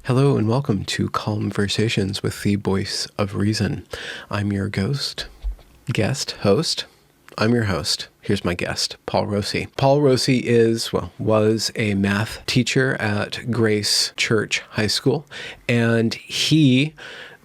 Hello and welcome to Conversations with the Voice of Reason. I'm your host. I'm your host. Here's my guest, Paul Rossi. Paul Rossi was a math teacher at Grace Church High School, and he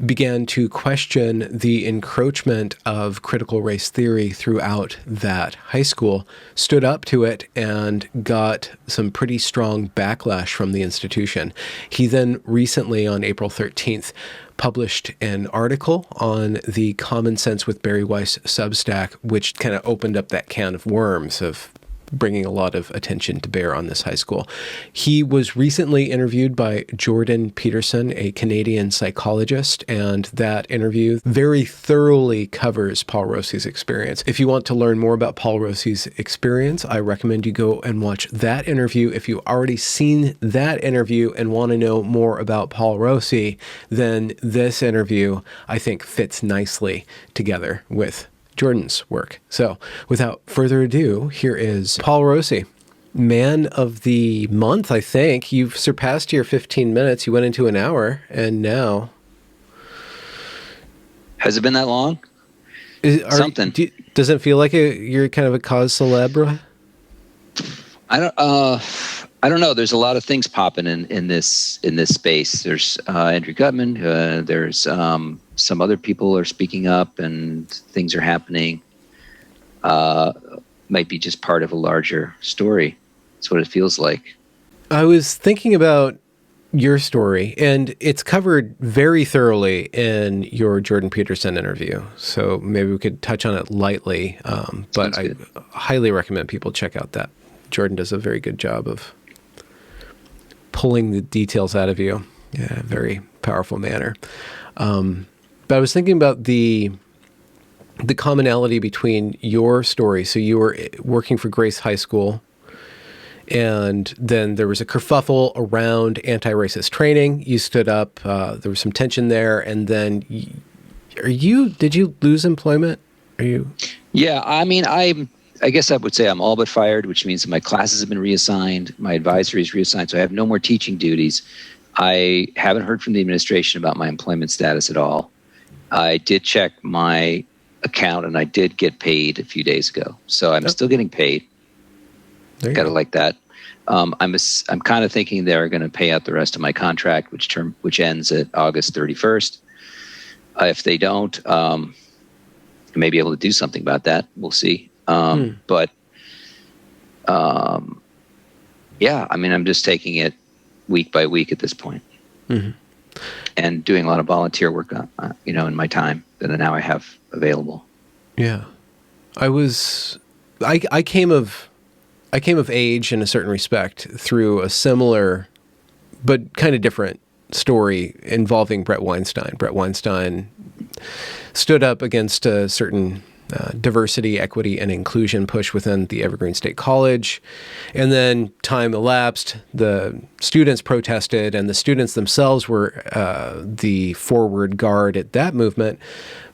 began to question the encroachment of critical race theory throughout that high school, stood up to it, and got some pretty strong backlash from the institution. He then recently, on April 13th, published an article on the Common Sense with Barry Weiss Substack, which kind of opened up that can of worms of bringing a lot of attention to bear on this high school. He was recently interviewed by Jordan Peterson, a Canadian psychologist, and that interview very thoroughly covers Paul Rossi's experience. If you want to learn more about Paul Rossi's experience, I recommend you go and watch that interview. If you've already seen that interview and want to know more about Paul Rossi, then this interview, I think, fits nicely together with Jordan's work. So without further ado, here is Paul Rossi. Man of the month, I think. You've surpassed your 15 minutes. You went into an hour, and now... Has it been that long? Something. Does it feel like you're kind of a cause célèbre? I don't know. There's a lot of things popping in this space. There's Andrew Gutman. There's some other people are speaking up, and things are happening. Might be just part of a larger story. That's what it feels like. I was thinking about your story, and it's covered very thoroughly in your Jordan Peterson interview. So maybe we could touch on it lightly. But I highly recommend people check out that. Jordan does a very good job of pulling the details out of you in a very powerful manner. But I was thinking about the commonality between your story. So you were working for Grace High School, and then there was a kerfuffle around anti-racist training. You stood up. There was some tension there, and then did you lose employment? Yeah, I mean, I guess I would say I'm all but fired, which means that my classes have been reassigned, my advisory is reassigned, so I have no more teaching duties. I haven't heard from the administration about my employment status at all. I did check my account, and I did get paid a few days ago, so I'm still getting paid. Gotta like that. I'm kind of thinking they're going to pay out the rest of my contract, which ends at August 31st. If they don't, I may be able to do something about that. We'll see. But yeah, I mean, I'm just taking it week by week at this point. Mm-hmm. And doing a lot of volunteer work, in my time that now I have available. Yeah, I came of age in a certain respect through a similar, but kind of different story involving Bret Weinstein. Bret Weinstein stood up against a certain diversity, equity, and inclusion push within the Evergreen State College. And then time elapsed, the students protested, and the students themselves were the forward guard at that movement.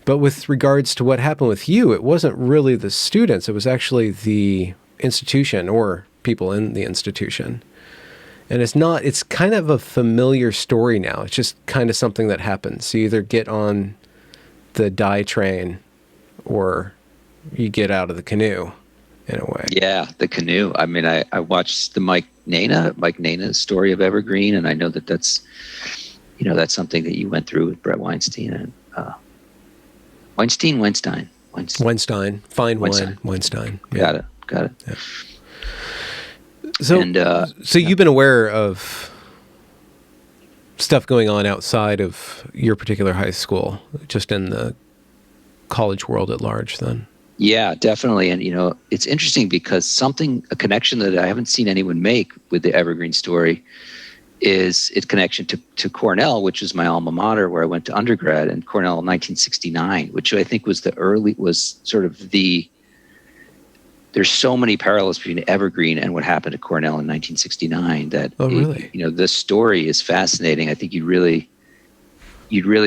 But with regards to what happened with you, it wasn't really the students. It was actually the institution or people in the institution. And it's kind of a familiar story now. It's just kind of something that happens. You either get on the die train or you get out of the canoe in a way. Yeah, the canoe. I mean, I watched the Mike Nana story of Evergreen, and I know that's something that you went through with Bret Weinstein and Weinstein. Fine wine. Weinstein. Yeah. Got it. Yeah. So you've been aware of stuff going on outside of your particular high school, just in the college world at large then? Yeah, definitely. And, it's interesting because a connection that I haven't seen anyone make with the Evergreen story is its connection to Cornell, which is my alma mater where I went to undergrad, and Cornell in 1969, which I think was there's so many parallels between Evergreen and what happened at Cornell in 1969 that, the story is fascinating. I think you'd really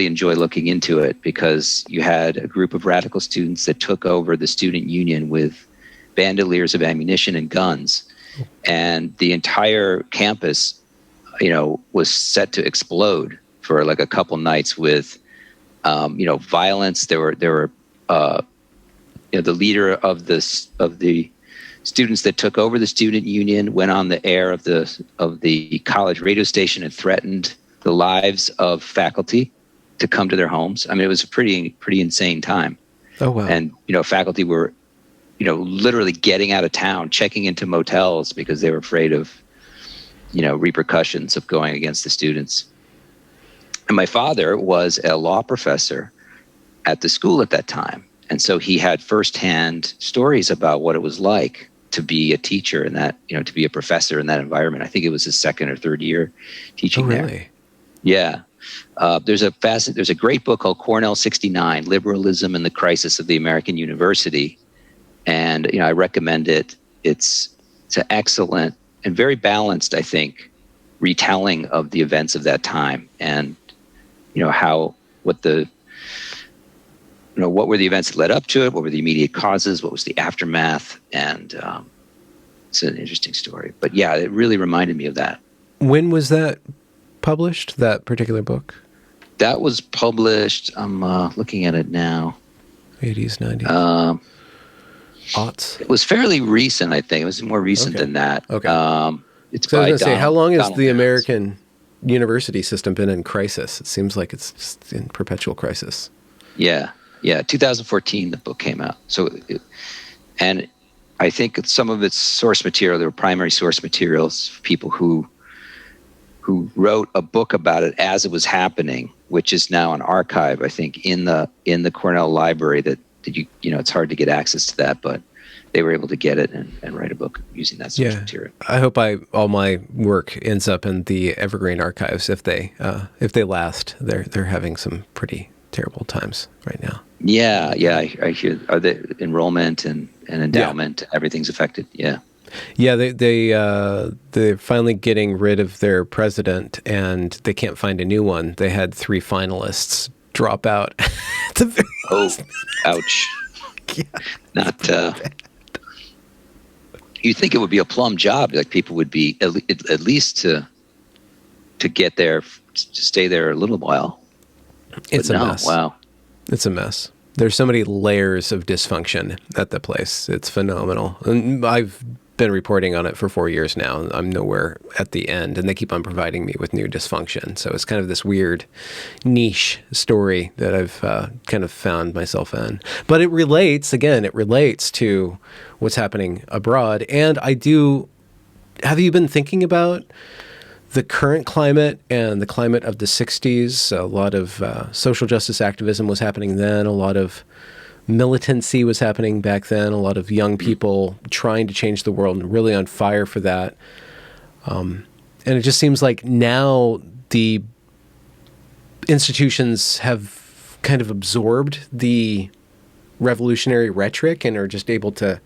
enjoy looking into it because you had a group of radical students that took over the student union with bandoliers of ammunition and guns. And the entire campus was set to explode for like a couple nights with, violence. There were the leader of the students that took over the student union went on the air of the college radio station and threatened the lives of faculty to come to their homes. I mean, it was a pretty insane time. Oh, wow. And, faculty were, literally getting out of town, checking into motels because they were afraid of, repercussions of going against the students. And my father was a law professor at the school at that time. And so he had firsthand stories about what it was like to be a teacher in that, to be a professor in that environment. I think it was his second or third year teaching there. Really? Yeah. There's a great book called Cornell 69, Liberalism and the Crisis of the American University. And, I recommend it. It's an excellent and very balanced, I think, retelling of the events of that time and, what were the events that led up to it? What were the immediate causes? What was the aftermath? And it's an interesting story. But yeah, it really reminded me of that. When was that published, that particular book? That was published, I'm looking at it now. 80s, 90s? Aughts? It was fairly recent, I think. It was more recent than that. Okay. It's so I was by going to say, how long has Donald the Jones. American university system been in crisis? It seems like it's just in perpetual crisis. Yeah. 2014, the book came out. And I think some of its source material, there were primary source materials, people who wrote a book about it as it was happening, which is now an archive, I think, in the Cornell library that it's hard to get access to that, but they were able to get it and write a book using that source material. I hope all my work ends up in the Evergreen archives if they last. They're having some pretty terrible times right now. Yeah, I hear. The enrollment and endowment, everything's affected. Yeah. Yeah, they're finally getting rid of their president, and they can't find a new one. They had 3 finalists drop out. Ouch! Yeah. Not. You'd think it would be a plum job, like people would be at least to get there, to stay there a little while. It's a mess. Wow. It's a mess. There's so many layers of dysfunction at the place. It's phenomenal. And I've been reporting on it for 4 years now. I'm nowhere at the end, and they keep on providing me with new dysfunction. So it's kind of this weird niche story that I've kind of found myself in. But it relates to what's happening abroad. And have you been thinking about the current climate and the climate of the 60s? A lot of social justice activism was happening then. A lot of militancy was happening back then. A lot of young people trying to change the world and really on fire for that. And it just seems like now the institutions have kind of absorbed the revolutionary rhetoric and are just able to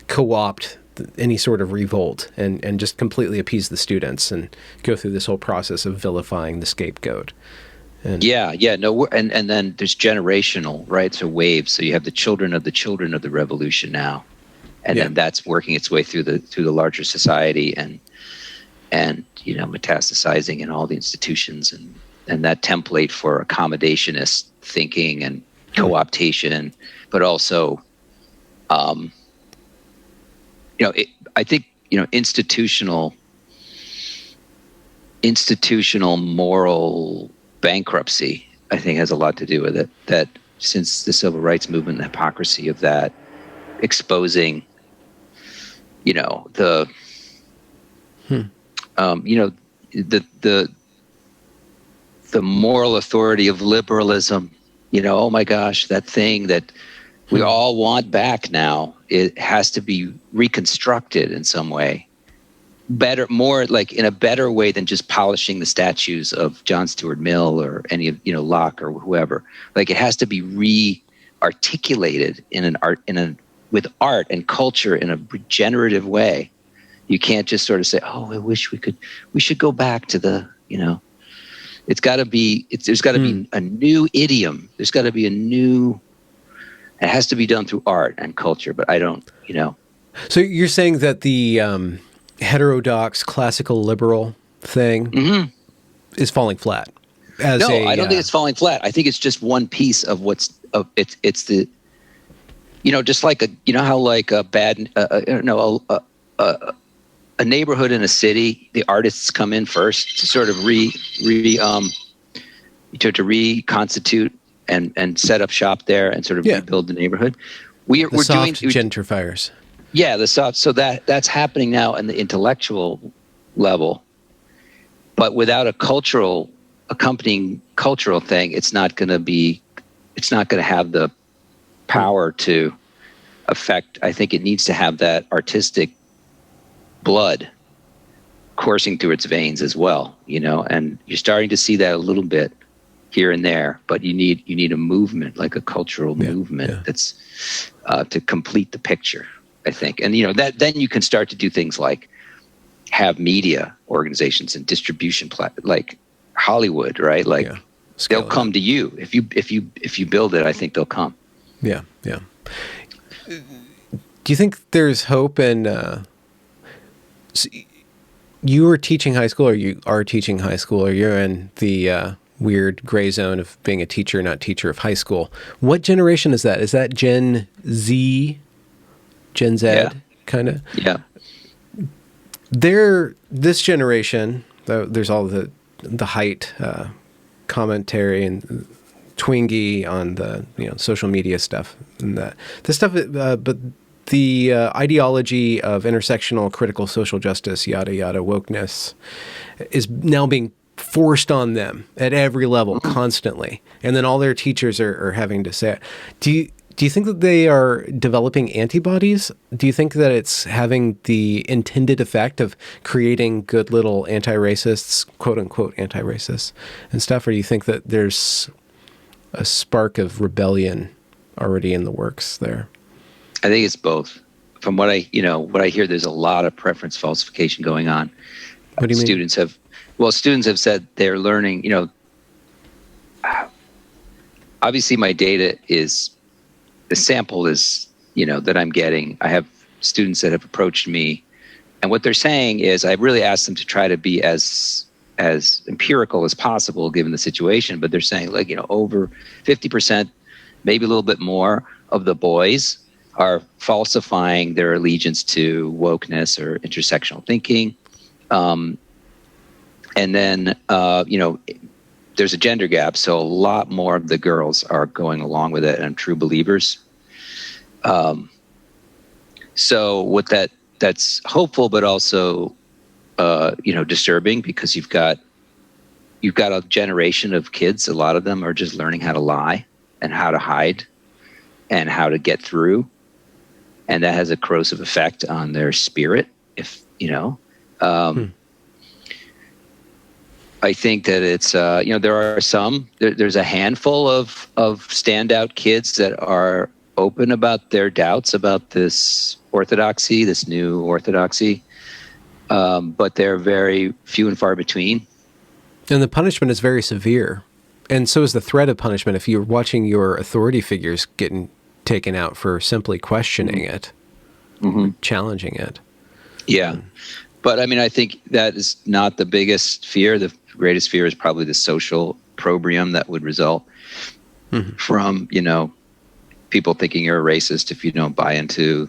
co-opt any sort of revolt and just completely appease the students and go through this whole process of vilifying the scapegoat. And and then there's generational, right? So waves. So you have the children of the revolution now, and then that's working its way through the larger society and metastasizing in all the institutions and that template for accommodationist thinking and co-optation, but also I think institutional moral bankruptcy, I think, has a lot to do with it. That since the civil rights movement, the hypocrisy of that, exposing, the moral authority of liberalism. Oh my gosh, that thing that we all want back now. It has to be reconstructed in some way. Better, more like in a better way than just polishing the statues of John Stuart Mill or any of Locke or whoever. Like it has to be re-articulated with art and culture in a regenerative way. You can't just sort of say, "Oh, I wish we should go back to the." It's got to be. There's got to be a new idiom. There's got to be a new. It has to be done through art and culture. But I don't. So you're saying that the heterodox classical liberal thing is falling flat. I don't think it's falling flat. I think it's just one piece of it's the, just like how like a bad, a neighborhood in a city, the artists come in first to sort of to reconstitute and set up shop there and sort of rebuild the neighborhood. We're doing gentrifiers. Yeah, the soft. So that's happening now in the intellectual level, but without a accompanying cultural thing, it's not going to have the power to affect. I think it needs to have that artistic blood coursing through its veins as well, and you're starting to see that a little bit here and there, but you need a movement, like a cultural movement that's to complete the picture, I think. And that then you can start to do things like have media organizations and distribution like Hollywood, right? Like they'll come to you if you build it. I think they'll come. Yeah. Do you think there's hope in? You were teaching high school, or you are teaching high school, or you're in the weird gray zone of being a teacher, not teacher of high school. What generation is that? Is that Gen Z? Gen Z, kind of? Yeah. This generation, there's all the height commentary and twingy on the social media stuff and the stuff, but the ideology of intersectional critical social justice, yada yada, wokeness, is now being forced on them at every level constantly, and then all their teachers are having to say it. Do you think that they are developing antibodies? Do you think that it's having the intended effect of creating good little anti-racists, quote unquote anti-racists and stuff? Or do you think that there's a spark of rebellion already in the works there? I think it's both. From what I hear, there's a lot of preference falsification going on. What do you mean? Students have said they're learning, obviously my data is, the sample is, that I'm getting. I have students that have approached me, and what they're saying is, I really asked them to try to be as empirical as possible given the situation, but they're saying over 50%, maybe a little bit more of the boys are falsifying their allegiance to wokeness or intersectional thinking. And then, there's a gender gap, so a lot more of the girls are going along with it and true believers. So what that's hopeful, but also, disturbing, because you've got a generation of kids. A lot of them are just learning how to lie and how to hide and how to get through. And that has a corrosive effect on their spirit. I think that it's, there are there's a handful of standout kids that are open about their doubts about this new orthodoxy. But they're very few and far between. And the punishment is very severe. And so is the threat of punishment if you're watching your authority figures getting taken out for simply questioning it, challenging it. Yeah. But I think that is not the biggest fear. The greatest fear is probably the social opprobrium that would result from, people thinking you're a racist if you don't buy into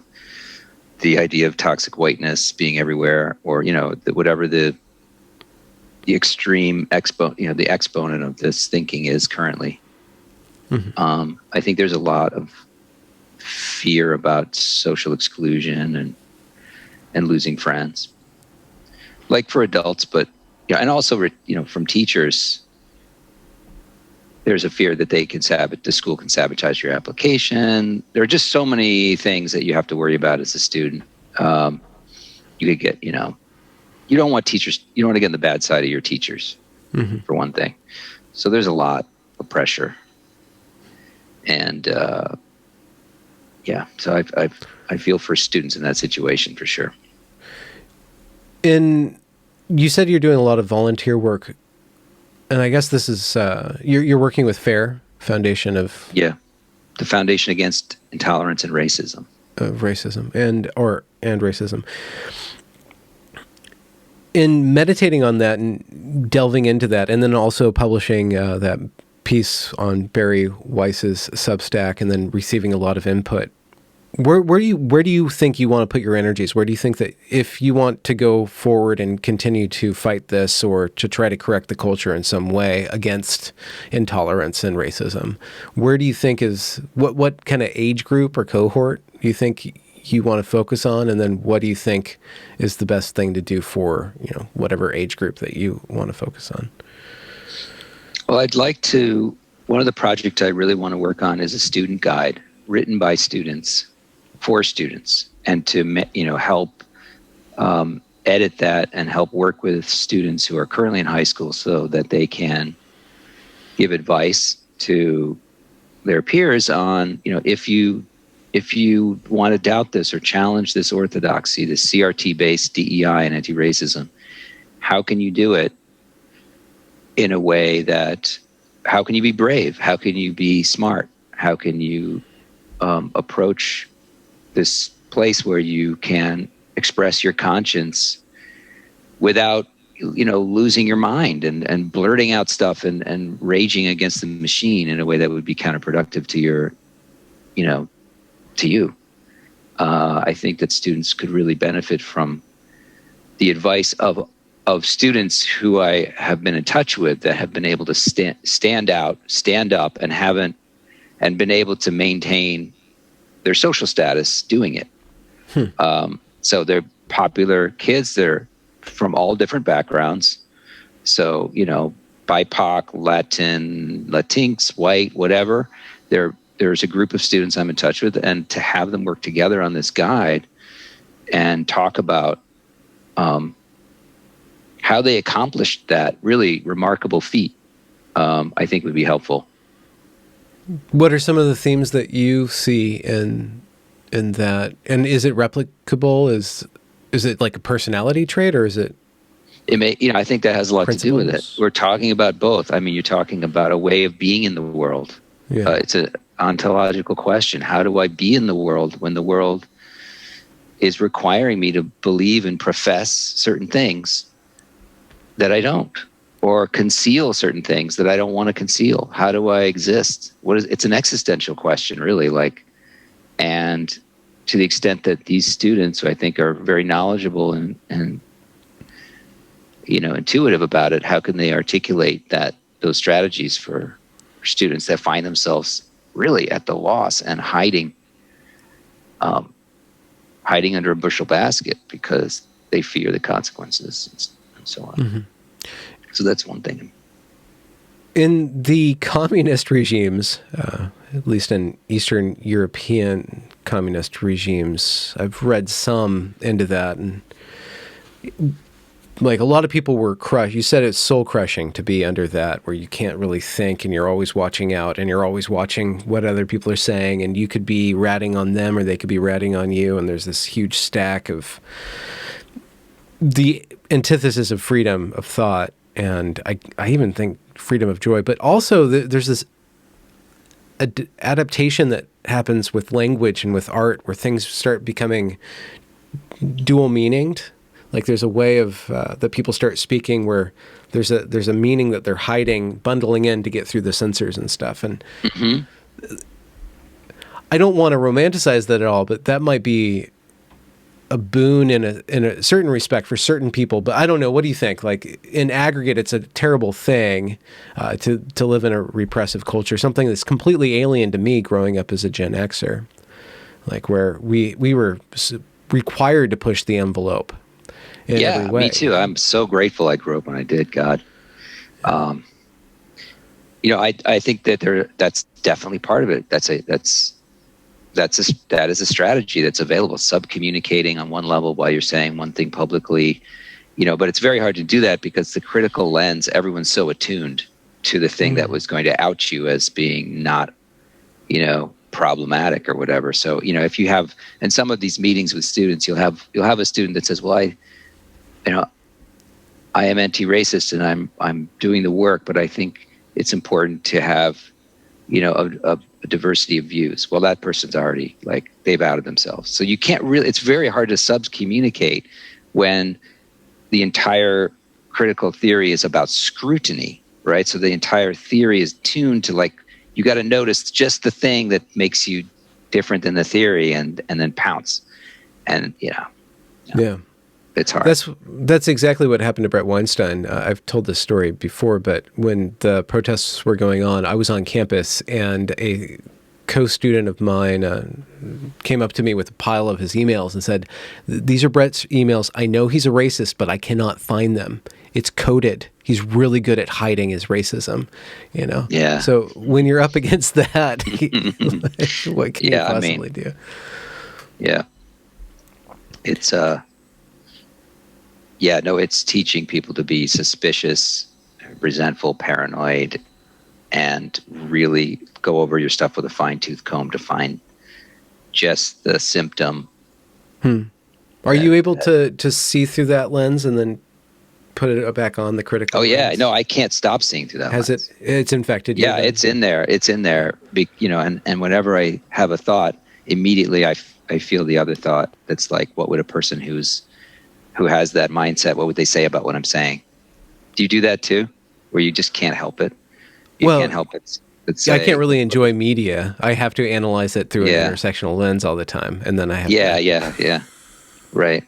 the idea of toxic whiteness being everywhere, or, whatever the extreme the exponent of this thinking is currently. I think there's a lot of fear about social exclusion and losing friends, like for adults, but and also from teachers. There's a fear that the school can sabotage your application. There are just so many things that you have to worry about as a student. You could get, you don't want teachers, you don't want to get in the bad side of your teachers, for one thing. So there's a lot of pressure. And so I feel for students in that situation for sure. You said you're doing a lot of volunteer work, and I guess this is you're working with FAIR, Foundation of the Foundation Against Intolerance and Racism. Racism and racism. In meditating on that and delving into that, and then also publishing that piece on Barry Weiss's Substack, and then receiving a lot of input, where do you think you want to put your energies? Where do you think that if you want to go forward and continue to fight this, or to try to correct the culture in some way against intolerance and racism, where do you think is what kind of age group or cohort do you think you want to focus on, and then what do you think is the best thing to do for, whatever age group that you want to focus on? Well, one of the projects I really want to work on is a student guide written by students for students, and to help edit that and help work with students who are currently in high school so that they can give advice to their peers on, if you want to doubt this or challenge this orthodoxy, this CRT-based DEI and anti-racism, how can you do it in a way that, how can you be brave? How can you be smart? How can you approach this place where you can express your conscience without, losing your mind and blurting out stuff and raging against the machine in a way that would be counterproductive to your, to you. I think that students could really benefit from the advice of students who I have been in touch with that have been able to stand up, and been able to maintain their social status doing it. So they're popular kids. They're from all different backgrounds. So, BIPOC, Latin, Latinx, white, whatever. There's a group of students I'm in touch with, and to have them work together on this guide and talk about how they accomplished that really remarkable feat, I think would be helpful. What are some of the themes that you see in that? And is it replicable? Is it like a personality trait, or is it? It may, I think that has a lot to do with it. We're talking about both. I mean, you're talking about a way of being in the world. Yeah. It's an ontological question. How do I be in the world when the world is requiring me to believe and profess certain things that I don't, or conceal certain things that I don't want to conceal? How do I exist? It's an existential question, really. And to the extent that these students, who I think are very knowledgeable and intuitive about it, how can they articulate those strategies for students that find themselves really at the loss and hiding under a bushel basket because they fear the consequences and so on. Mm-hmm. So that's one thing. In the communist regimes, at least in Eastern European communist regimes, I've read some into that, and like a lot of people were crushed. You said it's soul crushing to be under that, where you can't really think and you're always watching out and you're always watching what other people are saying, and you could be ratting on them or they could be ratting on you, and there's this huge stack of the antithesis of freedom of thought, and I even think freedom of joy, but also there's this adaptation that happens with language and with art where things start becoming dual meaninged. Like there's a way of that people start speaking where there's a meaning that they're hiding, bundling in to get through the censors and stuff. And mm-hmm. I don't want to romanticize that at all, but that might be a boon in a certain respect for certain people. But I don't know. What do you think? Like in aggregate, it's a terrible thing to live in a repressive culture, something that's completely alien to me growing up as a Gen Xer, like where we were required to push the envelope. Yeah, me too. I'm so grateful I grew up when I did, God. I think that that's definitely part of it. That is a strategy that's available. Sub-communicating on one level while you're saying one thing publicly, but it's very hard to do that because the critical lens, everyone's so attuned to the thing that was going to out you as being not, problematic or whatever. So, if you have, in some of these meetings with students, you'll have a student that says, well, I am anti-racist and I'm doing the work, but I think it's important to have, a diversity of views. Well, that person's already they've outed themselves. So you can't really, it's very hard to sub-communicate when the entire critical theory is about scrutiny, right? So the entire theory is tuned to like, you got to notice just the thing that makes you different than the theory, and then pounce. And Yeah. It's hard. That's exactly what happened to Brett Weinstein. I've told this story before, but when the protests were going on, I was on campus, and a co-student of mine came up to me with a pile of his emails and said, "These are Brett's emails. I know he's a racist, but I cannot find them. It's coded. He's really good at hiding his racism." Yeah. So when you're up against that, what can you possibly do? Yeah. It's it's teaching people to be suspicious, resentful, paranoid, and really go over your stuff with a fine-tooth comb to find just the symptom. Are you able to see through that lens and then put it back on the critical lens? Yeah. No, I can't stop seeing through that lens. It's infected you? Yeah, it's in there. It's in there. And whenever I have a thought, immediately I feel the other thought that's like, what would a person who has that mindset, what would they say about what I'm saying? Do you do that too? Where you just can't help it? You can't help it. I can't really enjoy media. I have to analyze it through an intersectional lens all the time. And then I have Yeah. Right.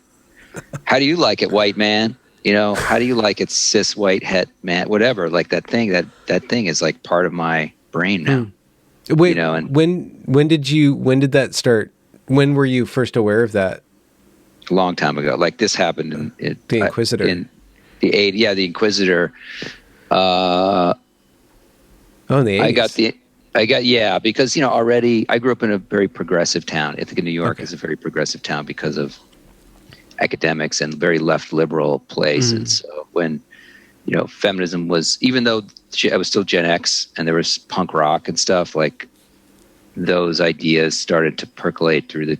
How do you like it, white man? How do you like it, cis white het man? Whatever. Like that thing is like part of my brain now. Wait, when did that start? When were you first aware of that? A long time ago. Like this happened in the Inquisitor. In the the Inquisitor. In the 80s. Because already I grew up in a very progressive town. Ithaca, New York is a very progressive town because of academics and very left liberal place. And so when feminism was, even though I was still Gen X and there was punk rock and stuff, like those ideas started to percolate through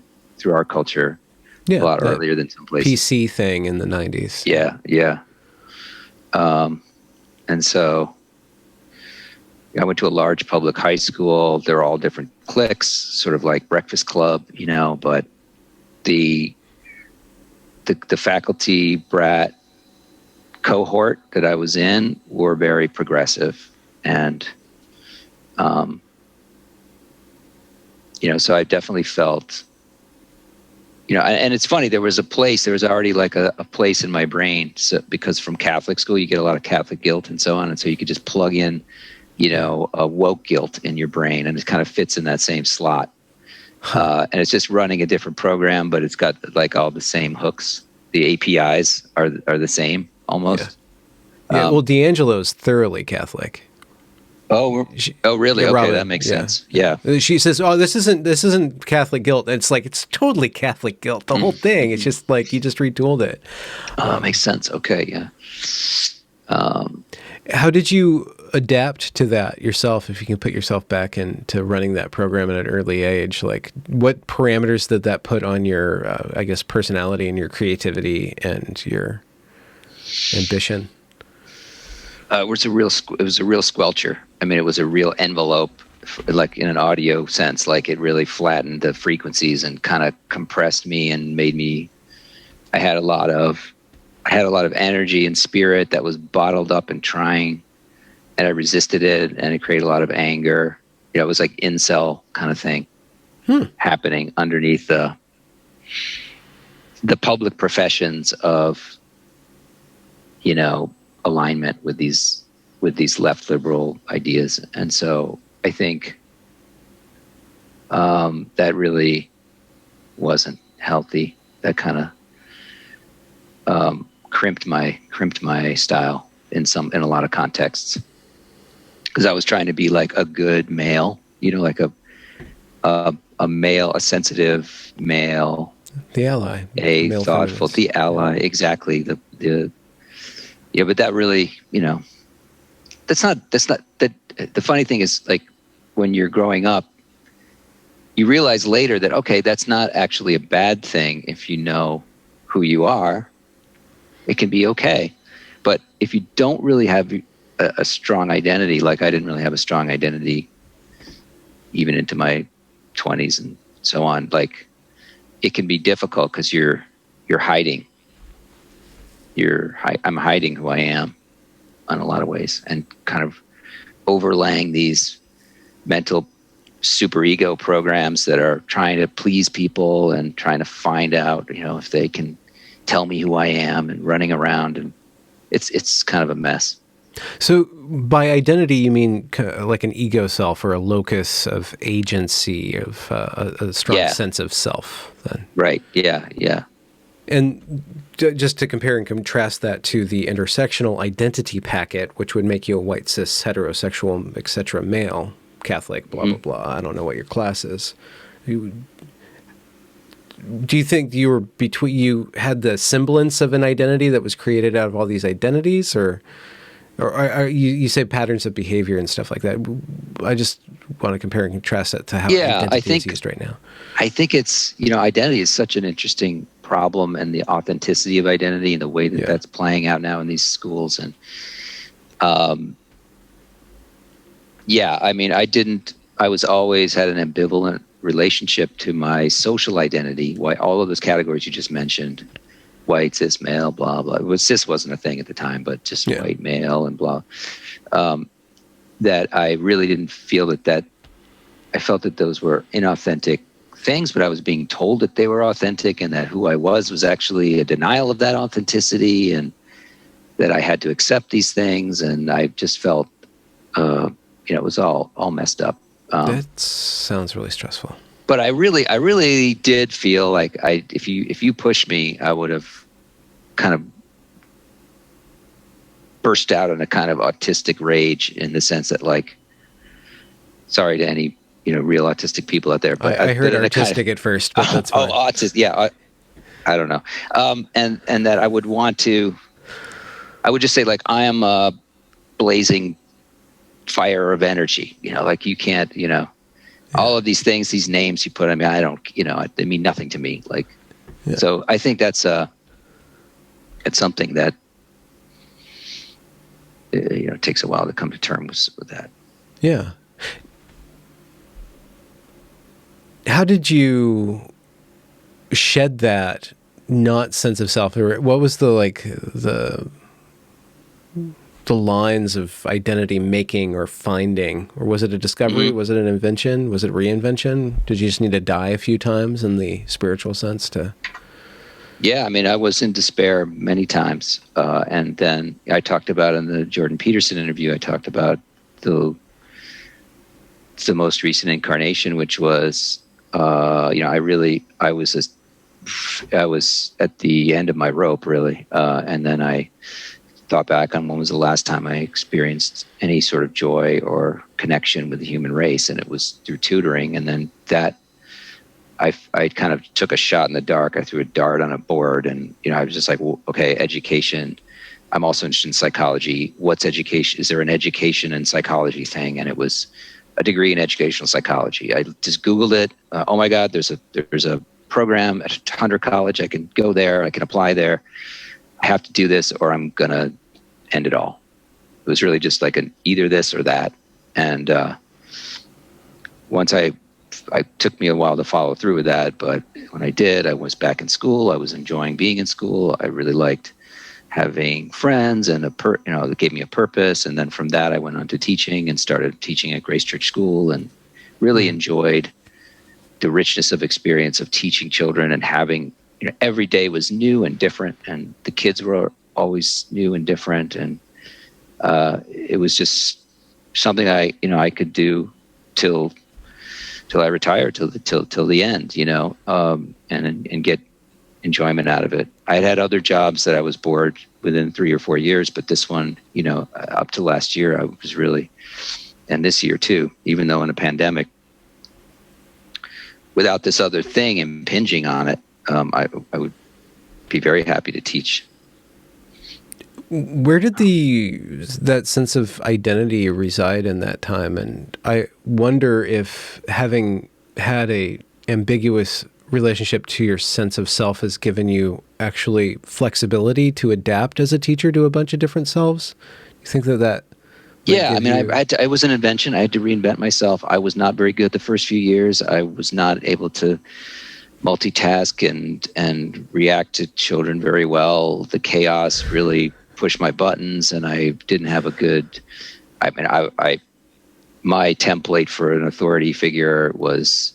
our culture a lot earlier than some places. PC thing in the 90s. Yeah. And so I went to a large public high school. They're all different cliques, sort of like Breakfast Club, but the faculty brat cohort that I was in were very progressive. And, so I definitely felt, and it's funny, there was already like a place in my brain, because from Catholic school, you get a lot of Catholic guilt and so on. And so you could just plug in, a woke guilt in your brain, and it kind of fits in that same slot. And it's just running a different program, but it's got like all the same hooks. The APIs are the same almost. Yeah. Well, D'Angelo's thoroughly Catholic. Oh, really? Yeah, okay, Robin, that makes sense. Yeah. She says, "Oh, this isn't Catholic guilt." It's like, it's totally Catholic guilt. The whole thing. It's just like you just retooled it. Makes sense. Okay, yeah. How did you adapt to that yourself, if you can put yourself back into running that program at an early age? Like, what parameters did that put on your, personality and your creativity and your ambition? It was a real squelcher. I mean, it was a real envelope, like in an audio sense. Like it really flattened the frequencies and kind of compressed me and made me. I had a lot of energy and spirit that was bottled up and trying, and I resisted it, and it created a lot of anger. It was like incel kind of thing happening underneath the public professions of, alignment with these left liberal ideas. And so I think that really wasn't healthy. That kind of crimped my style in a lot of contexts, because I was trying to be like a good male, like a male, a sensitive male, the ally, a thoughtful, feminist. The ally, exactly. But that really, that's not that. The funny thing is, like, when you're growing up, you realize later that, okay, that's not actually a bad thing. If you know who you are, it can be okay. But if you don't really have a strong identity, like I didn't really have a strong identity even into my 20s and so on, like it can be difficult because you're hiding. I'm hiding who I am in a lot of ways, and kind of overlaying these mental superego programs that are trying to please people and trying to find out, if they can tell me who I am, and running around, and it's kind of a mess. So by identity, you mean like an ego self or a locus of agency, of a strong sense of self, then? Right. Yeah. Yeah. And just to compare and contrast that to the intersectional identity packet, which would make you a white, cis, heterosexual, etc., male, Catholic, blah, blah, blah. I don't know what your class is. Do you think you had the semblance of an identity that was created out of all these identities, or you say patterns of behavior and stuff like that? I just want to compare and contrast that to how identity is used right now. I think it's, identity is such an interesting problem, and the authenticity of identity and the way that that's playing out now in these schools. And I was always had an ambivalent relationship to my social identity. Why all of those categories you just mentioned, white, cis, male, blah, blah. Well, cis wasn't a thing at the time, but just white, male, and blah. That I really didn't feel that I felt that those were inauthentic things, but I was being told that they were authentic, and that who I was actually a denial of that authenticity, and that I had to accept these things. And I just felt, it was all messed up. That sounds really stressful. But I really did feel like if you pushed me, I would have kind of burst out in a kind of autistic rage, in the sense that, like, sorry to any real autistic people out there, but I heard artistic at first, but that's fine. Autistic, yeah. I don't know, and that I would just say, like, I am a blazing fire of energy. Like, you can't. All of these things, these names you put on me, I don't, they mean nothing to me. Like, so I think it's something that, takes a while to come to terms with that. Yeah. How did you shed that not sense of self? Or what was the lines of identity making or finding? Or was it a discovery? Was it an invention? Was it reinvention? Did you just need to die a few times in the spiritual sense to... Yeah, I was in despair many times. And then I talked about, in the Jordan Peterson interview, I talked about the most recent incarnation, which was, I was at the end of my rope, really. And then I thought back on when was the last time I experienced any sort of joy or connection with the human race, and it was through tutoring. And then that I kind of took a shot in the dark. I threw a dart on a board, and I was just like, well, okay, education. I'm also interested in psychology. What's education? Is there an education and psychology thing? And it was a degree in educational psychology. I just Googled it. Oh my God, there's a program at Hunter College. I can go there. I can apply there. I have to do this, or I'm gonna end it all. It was really just like an either this or that. And once I took me a while to follow through with that, but when I did, I was back in school. I was enjoying being in school. I really liked having friends, and it gave me a purpose. And then from that, I went on to teaching and started teaching at Grace Church School, and really enjoyed the richness of experience of teaching children, and having, every day was new and different, and the kids were always new and different. And it was just something I could do till I retire, till the end, and get enjoyment out of it. I had other jobs that I was bored within 3 or 4 years, but this one, up to last year, I was really, and this year too, even though in a pandemic, without this other thing impinging on it, I would be very happy to teach. Where did that sense of identity reside in that time? And I wonder if having had a ambiguous relationship to your sense of self has given you actually flexibility to adapt as a teacher to a bunch of different selves. Do you think that? Yeah, it was an invention. I had to reinvent myself. I was not very good the first few years. I was not able to multitask and react to children very well. The chaos really pushed my buttons, and I didn't have a good. I mean, I my template for an authority figure was,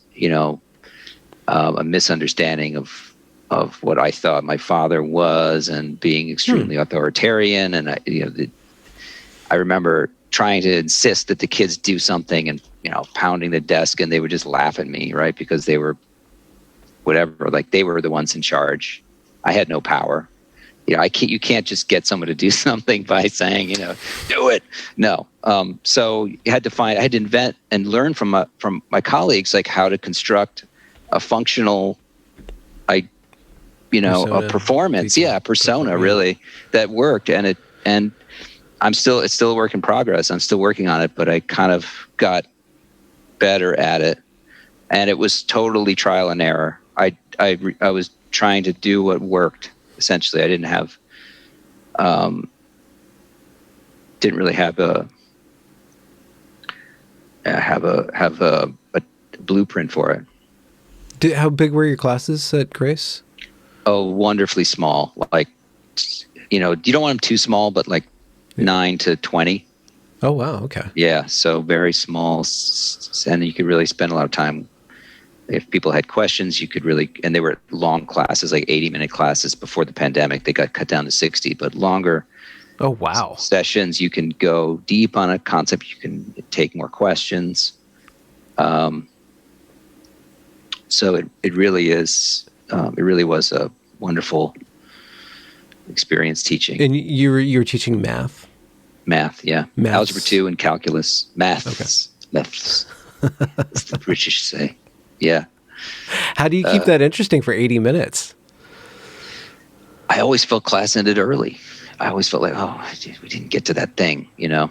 a misunderstanding of what I thought my father was, and being extremely authoritarian. And I remember trying to insist that the kids do something, and pounding the desk, and they would just laugh at me, right? Because they were whatever, like they were the ones in charge. I had no power. You can't just get someone to do something by saying, do it. No. So I had to invent and learn from my colleagues, like how to construct a functional, persona, a performance, persona really that worked. And it's still a work in progress. I'm still working on it, but I kind of got better at it, and it was totally trial and error. I was trying to do what worked. Essentially, I didn't really have a blueprint for it. How big were your classes at Grace? Oh, wonderfully small. Like, you don't want them too small, but like 9 to 20. Oh, wow. Okay. Yeah. So very small. And you could really spend a lot of time. If people had questions, you could really, and they were long classes, like 80-minute classes. Before the pandemic, they got cut down to 60, but longer. Oh, wow. Sessions. You can go deep on a concept. You can take more questions. So it really is. It really was a wonderful experience teaching. And you were teaching math? Math, yeah. Maths. Algebra 2 and calculus. Maths. Okay. Maths. As the British say. Yeah. How do you keep that interesting for 80 minutes? I always felt class ended early. I always felt like, we didn't get to that thing, Now,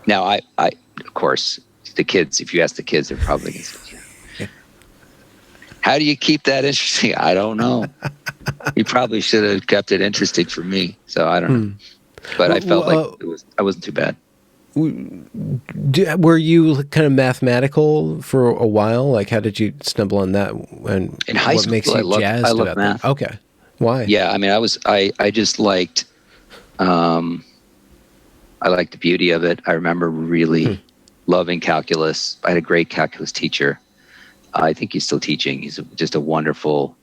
I of course, the kids, if you ask the kids, they're probably going to say, how do you keep that interesting? I don't know. You probably should have kept it interesting for me. So I don't know. But I felt like I wasn't too bad. Were you kind of mathematical for a while? Like, how did you stumble on that? And in high school, makes you jazzed I love about math. that? Okay. Why? Yeah, I mean, I just liked, I liked the beauty of it. I remember really loving calculus. I had a great calculus teacher. I think he's still teaching. He's just a wonderful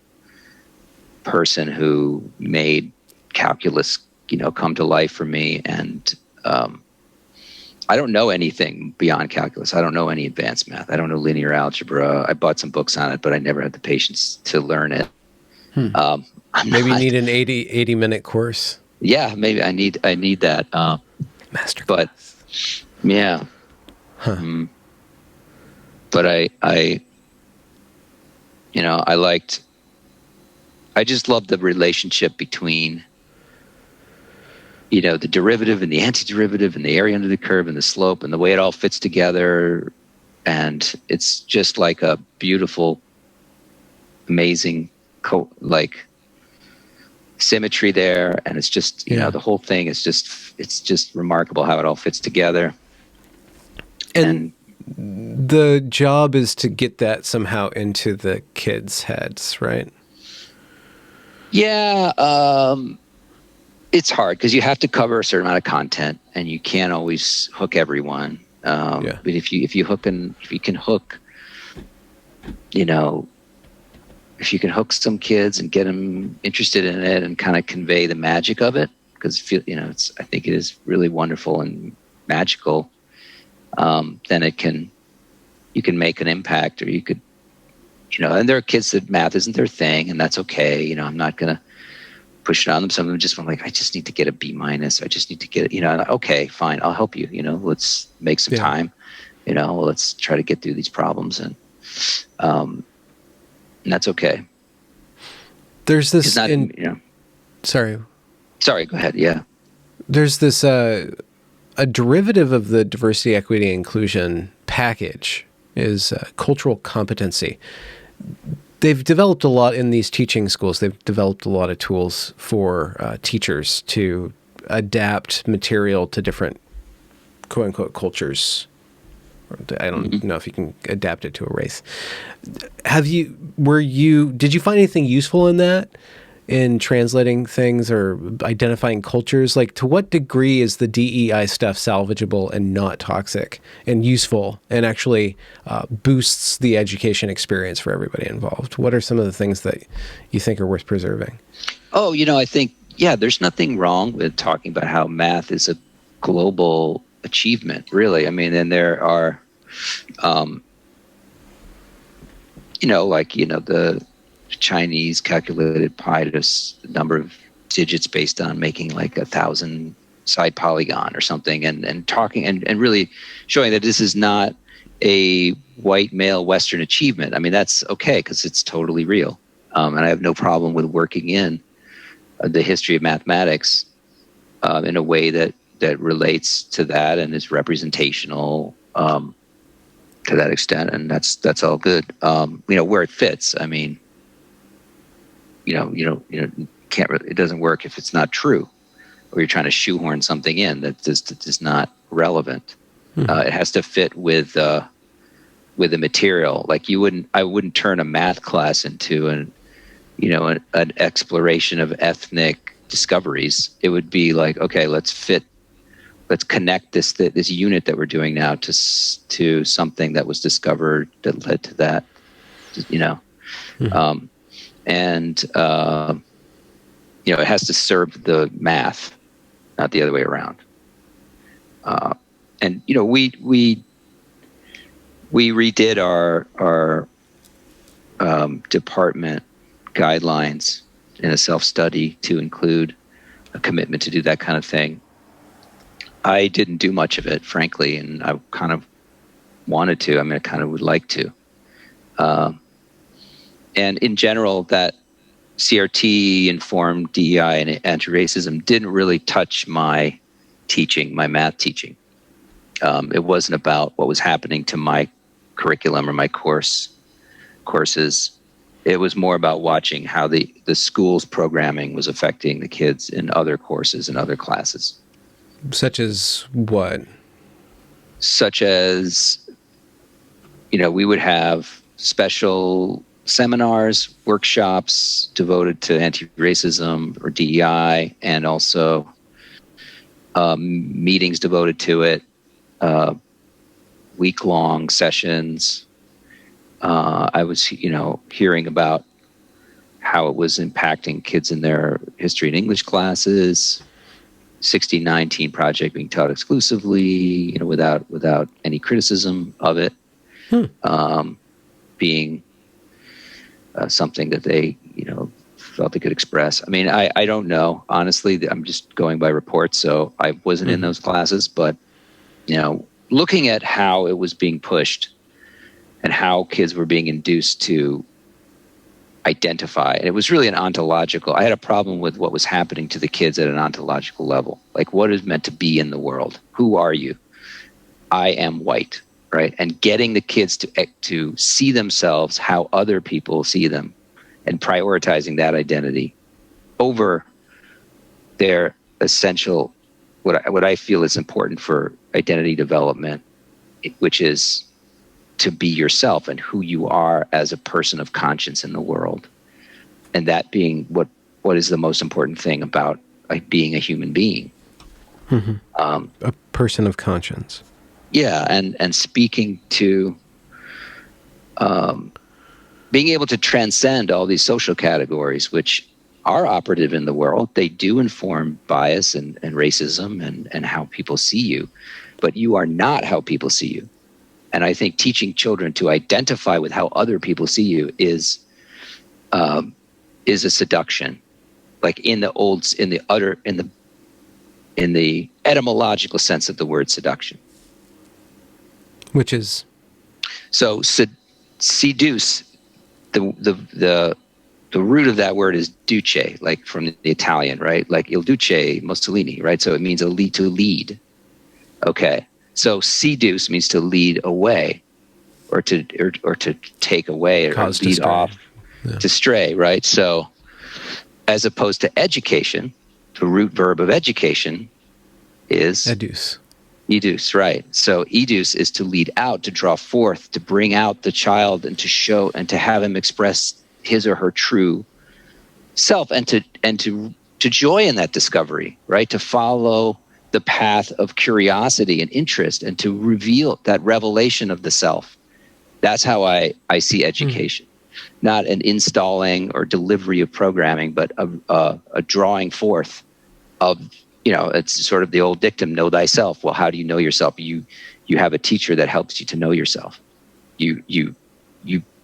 person who made calculus, come to life for me. And I don't know anything beyond calculus. I don't know any advanced math. I don't know linear algebra. I bought some books on it, but I never had the patience to learn it. Maybe you need an 80-minute course. Yeah, maybe I need that. Master. But yeah. But I just love the relationship between, the derivative and the antiderivative and the area under the curve and the slope and the way it all fits together. And it's just like a beautiful, amazing, symmetry there. And it's just, the whole thing is it's just remarkable how it all fits together. And the job is to get that somehow into the kids' heads, right? Yeah. It's hard because you have to cover a certain amount of content, and you can't always hook everyone. But if you can hook some kids and get them interested in it and kind of convey the magic of it, because I think it is really wonderful and magical. Then you can make an impact, or you could, and there are kids that math isn't their thing, and that's okay. I'm not going to push it on them. Some of them just want I just need to get a B-. I just need to get it, okay, fine. I'll help you, let's make some time, let's try to get through these problems. And that's okay. There's this, sorry, go ahead. Yeah. There's this, a derivative of the diversity, equity, and inclusion package is cultural competency. They've developed a lot in these teaching schools. They've developed a lot of tools for teachers to adapt material to different quote-unquote cultures. I don't know if you can adapt it to a race. Did you find anything useful in that, in translating things or identifying cultures? Like, to what degree is the DEI stuff salvageable and not toxic and useful and actually boosts the education experience for everybody involved? What are some of the things that you think are worth preserving? Oh, I think, there's nothing wrong with talking about how math is a global achievement, really. I mean, and there are, the Chinese calculated pi to the number of digits based on making like 1,000 side polygon or something, and talking and really showing that this is not a white male Western achievement. I mean, that's okay because it's totally real. And I have no problem with working in the history of mathematics in a way that relates to that and is representational to that extent, and that's all good. Where it fits. I mean, can't really, it doesn't work if it's not true, or you're trying to shoehorn something in that is not relevant. It has to fit with the material. Like I wouldn't turn a math class into an exploration of ethnic discoveries. It would be like, okay, let's connect this unit that we're doing now to something that was discovered that led to that, it has to serve the math, not the other way around. We redid our department guidelines in a self-study to include a commitment to do that kind of thing. I didn't do much of it, frankly, and I kind of wanted to. I mean, I kind of would like to. And in general, that CRT-informed DEI and anti-racism didn't really touch my teaching, my math teaching. It wasn't about what was happening to my curriculum or my courses. It was more about watching how the school's programming was affecting the kids in other courses and other classes. Such as what? Such as, we would have special seminars, workshops devoted to anti-racism or DEI, and also meetings devoted to it, week-long sessions. I was, hearing about how it was impacting kids in their history and English classes. 1619 project being taught exclusively, without any criticism of it, being something that they, felt they could express. I mean, I don't know. Honestly, I'm just going by reports, so I wasn't in those classes. But, looking at how it was being pushed and how kids were being induced to identify, and it was really an ontological. I had a problem with what was happening to the kids at an ontological level. Like, what is meant to be in the world? Who are you? I am white, right? And getting the kids to see themselves how other people see them, and prioritizing that identity over their essential, what I feel is important for identity development, which is to be yourself and who you are as a person of conscience in the world. And that being what is the most important thing about being a human being. A person of conscience. Yeah, and speaking to being able to transcend all these social categories, which are operative in the world. They do inform bias and racism and how people see you, but you are not how people see you. And I think teaching children to identify with how other people see you is a seduction, like in the etymological sense of the word seduction. Which is? So seduce, the root of that word is duce, like from the Italian, right? Like il duce Mussolini, right? So it means to lead. Okay. So seduce means to lead away, or to take away, or cause lead off, to stray, right? So as opposed to education, the root verb of education is educe. Educe, right. So educe is to lead out, to draw forth, to bring out the child and to show and to have him express his or her true self, and to joy in that discovery, right? To follow the path of curiosity and interest and to reveal that revelation of the self. That's how I see education. Not an installing or delivery of programming, but a drawing forth of, it's sort of the old dictum, know thyself. Well, how do you know yourself? You have a teacher that helps you to know yourself. You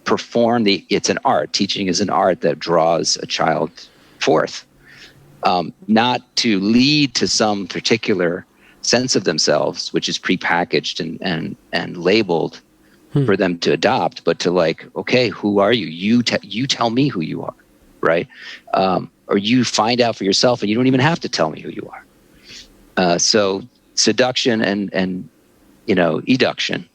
perform it's an art. Teaching is an art that draws a child forth, not to lead to some particular sense of themselves, which is prepackaged and labeled for them to adopt, but to okay, who are you? You tell me who you are, right? Or you find out for yourself, and you don't even have to tell me who you are. So seduction and eduction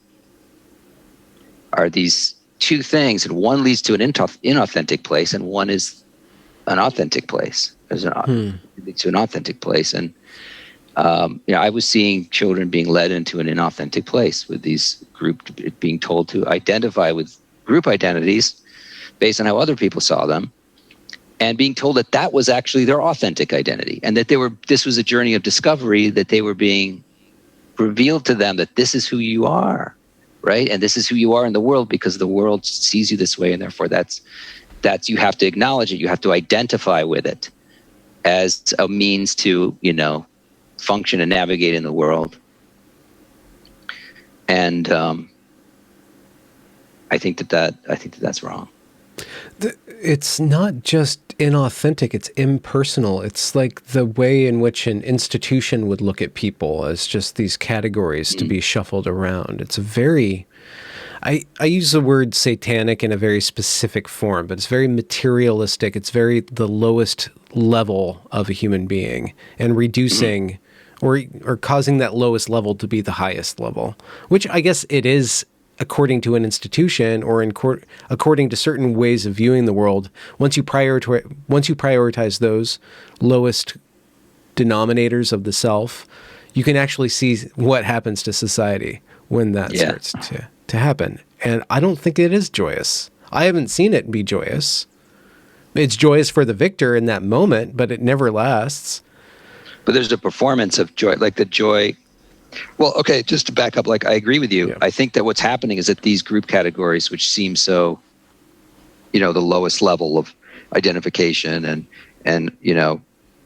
are these two things, and one leads to an inauthentic place, and one is an authentic place. Leads to an authentic place, and I was seeing children being led into an inauthentic place with these being told to identify with group identities based on how other people saw them, and being told that that was actually their authentic identity, and that this was a journey of discovery, that they were being revealed to them that this is who you are, right? And this is who you are in the world, because the world sees you this way, and therefore that's you have to acknowledge it. You have to identify with it as a means to function and navigate in the world. And I think that's wrong. It's not just inauthentic, it's impersonal. It's like the way in which an institution would look at people as just these categories to be shuffled around. It's a very, I use the word satanic in a very specific form, but it's very materialistic. It's very the lowest level of a human being, and reducing or causing that lowest level to be the highest level, which I guess it is according to an institution, or according to certain ways of viewing the world. Once you prioritize those lowest denominators of the self, you can actually see what happens to society when that starts to happen. And I don't think it is joyous. I haven't seen it be joyous. It's joyous for the victor in that moment, but it never lasts. But there's a performance of joy, like the joy. Well, okay, just to back up, I agree with you. Yeah. I think that what's happening is that these group categories, which seem so, the lowest level of identification and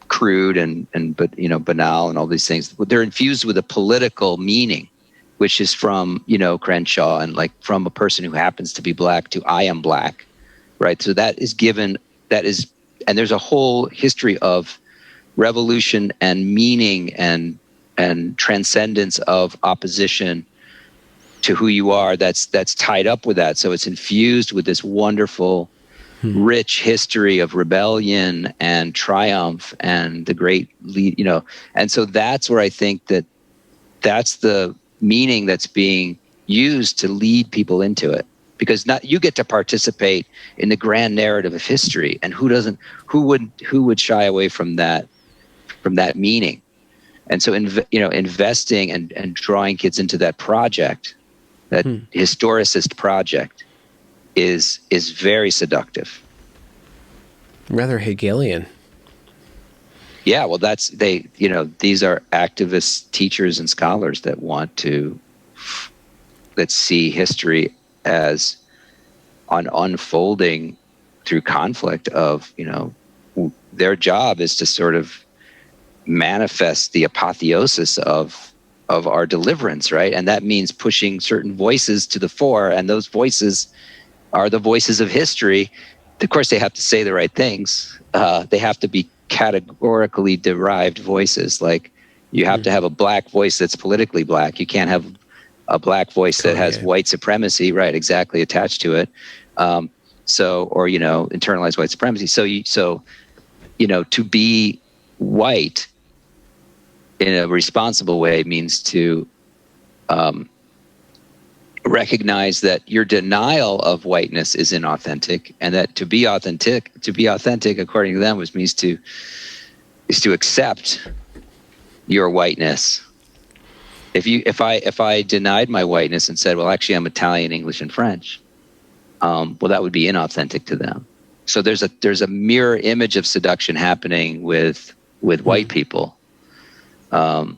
crude but banal and all these things, they're infused with a political meaning, which is from, Crenshaw and from a person who happens to be black to I am black, right? So and there's a whole history of revolution and meaning and transcendence of opposition to who you are that's tied up with that. So it's infused with this wonderful, rich history of rebellion and triumph and the great lead, and so that's where I think that's the meaning that's being used to lead people into it, because you get to participate in the grand narrative of history, and who would shy away from that meaning? And so, investing and drawing kids into that project, that historicist project, is very seductive. Rather Hegelian. Yeah, well, these are activists, teachers, and scholars that see history as an unfolding through conflict of, their job is to sort of manifest the apotheosis of our deliverance, right? And that means pushing certain voices to the fore, and those voices are the voices of history. Of course, they have to say the right things. They have to be categorically derived voices. Like, you have to have a black voice that's politically black. You can't have a black voice that has white supremacy, right? Exactly, attached to it. Or internalized white supremacy. So to be white in a responsible way means to recognize that your denial of whiteness is inauthentic, and that to be authentic according to them is to accept your whiteness If I denied my whiteness and said, well, actually, I'm Italian, English, and French, well, that would be inauthentic to them. So there's a mirror image of seduction happening with white people, but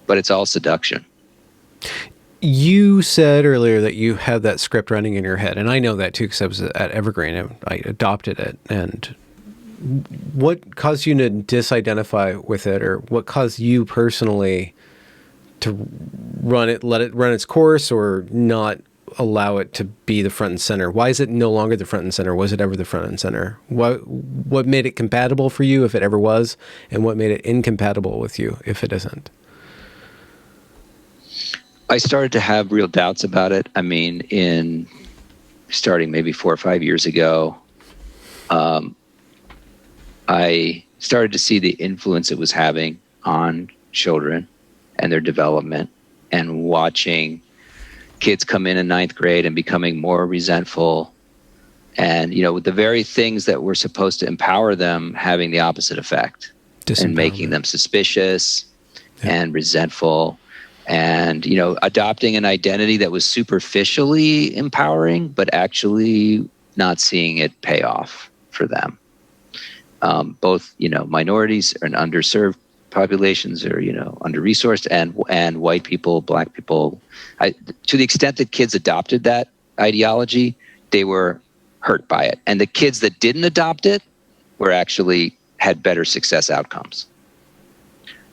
it's all seduction. You said earlier that you had that script running in your head, and I know that too because I was at Evergreen and I adopted it. And what caused you to disidentify with it, or what caused you personally to let it run its course, or not allow it to be the front and center? Why is it no longer the front and center? Was it ever the front and center? What made it compatible for you if it ever was, and what made it incompatible with you if it isn't? I started to have real doubts about it. I mean, in starting maybe 4 or 5 years ago, I started to see the influence it was having on children and their development, and watching kids come in ninth grade and becoming more resentful, and with the very things that were supposed to empower them having the opposite effect and making them suspicious and resentful, and adopting an identity that was superficially empowering but actually not seeing it pay off for them. Both minorities and underserved populations, or under-resourced, and white people, black people. To the extent that kids adopted that ideology, they were hurt by it, and the kids that didn't adopt it were actually had better success outcomes.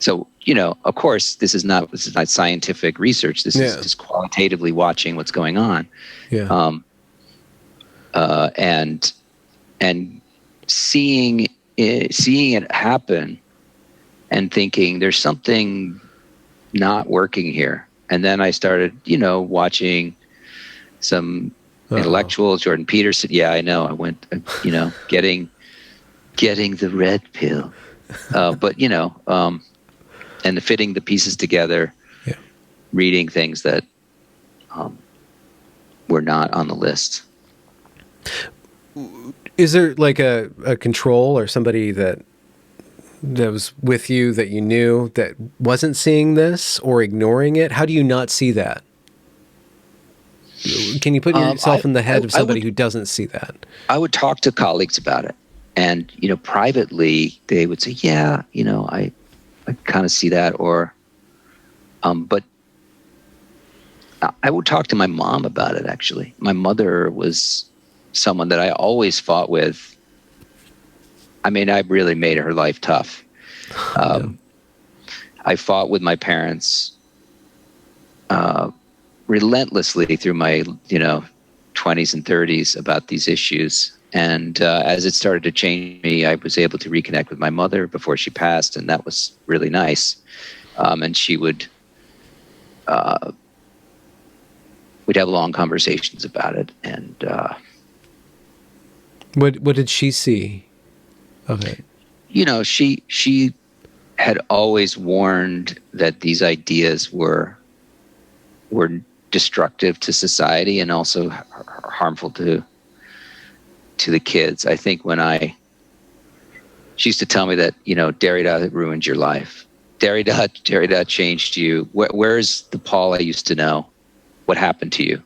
So of course, this is not scientific research. This is just qualitatively watching what's going on, and seeing it happen, and thinking there's something not working here. And then I started, watching some intellectuals, Jordan Peterson. Yeah, I know. I went, getting the red pill, but and fitting the pieces together, reading things that were not on the list. Is there like a control or somebody that was with you that you knew that wasn't seeing this or ignoring it? How do you not see that? Can you put yourself in the head of somebody who doesn't see that? I would talk to colleagues about it, and privately they would say, "Yeah, I kind of see that," or, but I would talk to my mom about it. Actually, my mother was someone that I always fought with. I mean, I really made her life tough. I fought with my parents relentlessly through my 20s and 30s about these issues. And as it started to change me, I was able to reconnect with my mother before she passed, and that was really nice. And she would we'd have long conversations about it. And what did she see of it? She had always warned that these ideas were destructive to society and also harmful to the kids. I think she used to tell me that, Derrida ruined your life. Derrida changed you. Where's the Paul I used to know? What happened to you?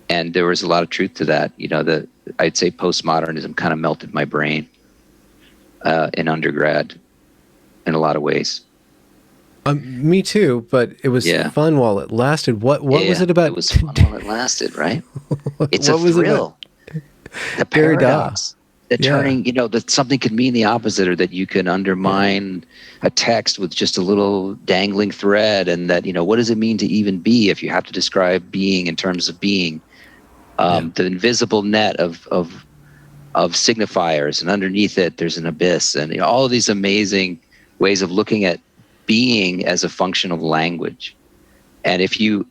And there was a lot of truth to that. I'd say postmodernism kind of melted my brain in undergrad in a lot of ways. Me too, but it was fun while it lasted. What was it about? It was fun while it lasted, right? It's a thrill. The paradox. The turning, that something could mean the opposite, or that you can undermine a text with just a little dangling thread, and that, what does it mean to even be if you have to describe being in terms of being? The invisible net of signifiers, and underneath it there's an abyss, and all of these amazing ways of looking at being as a function of language. And if you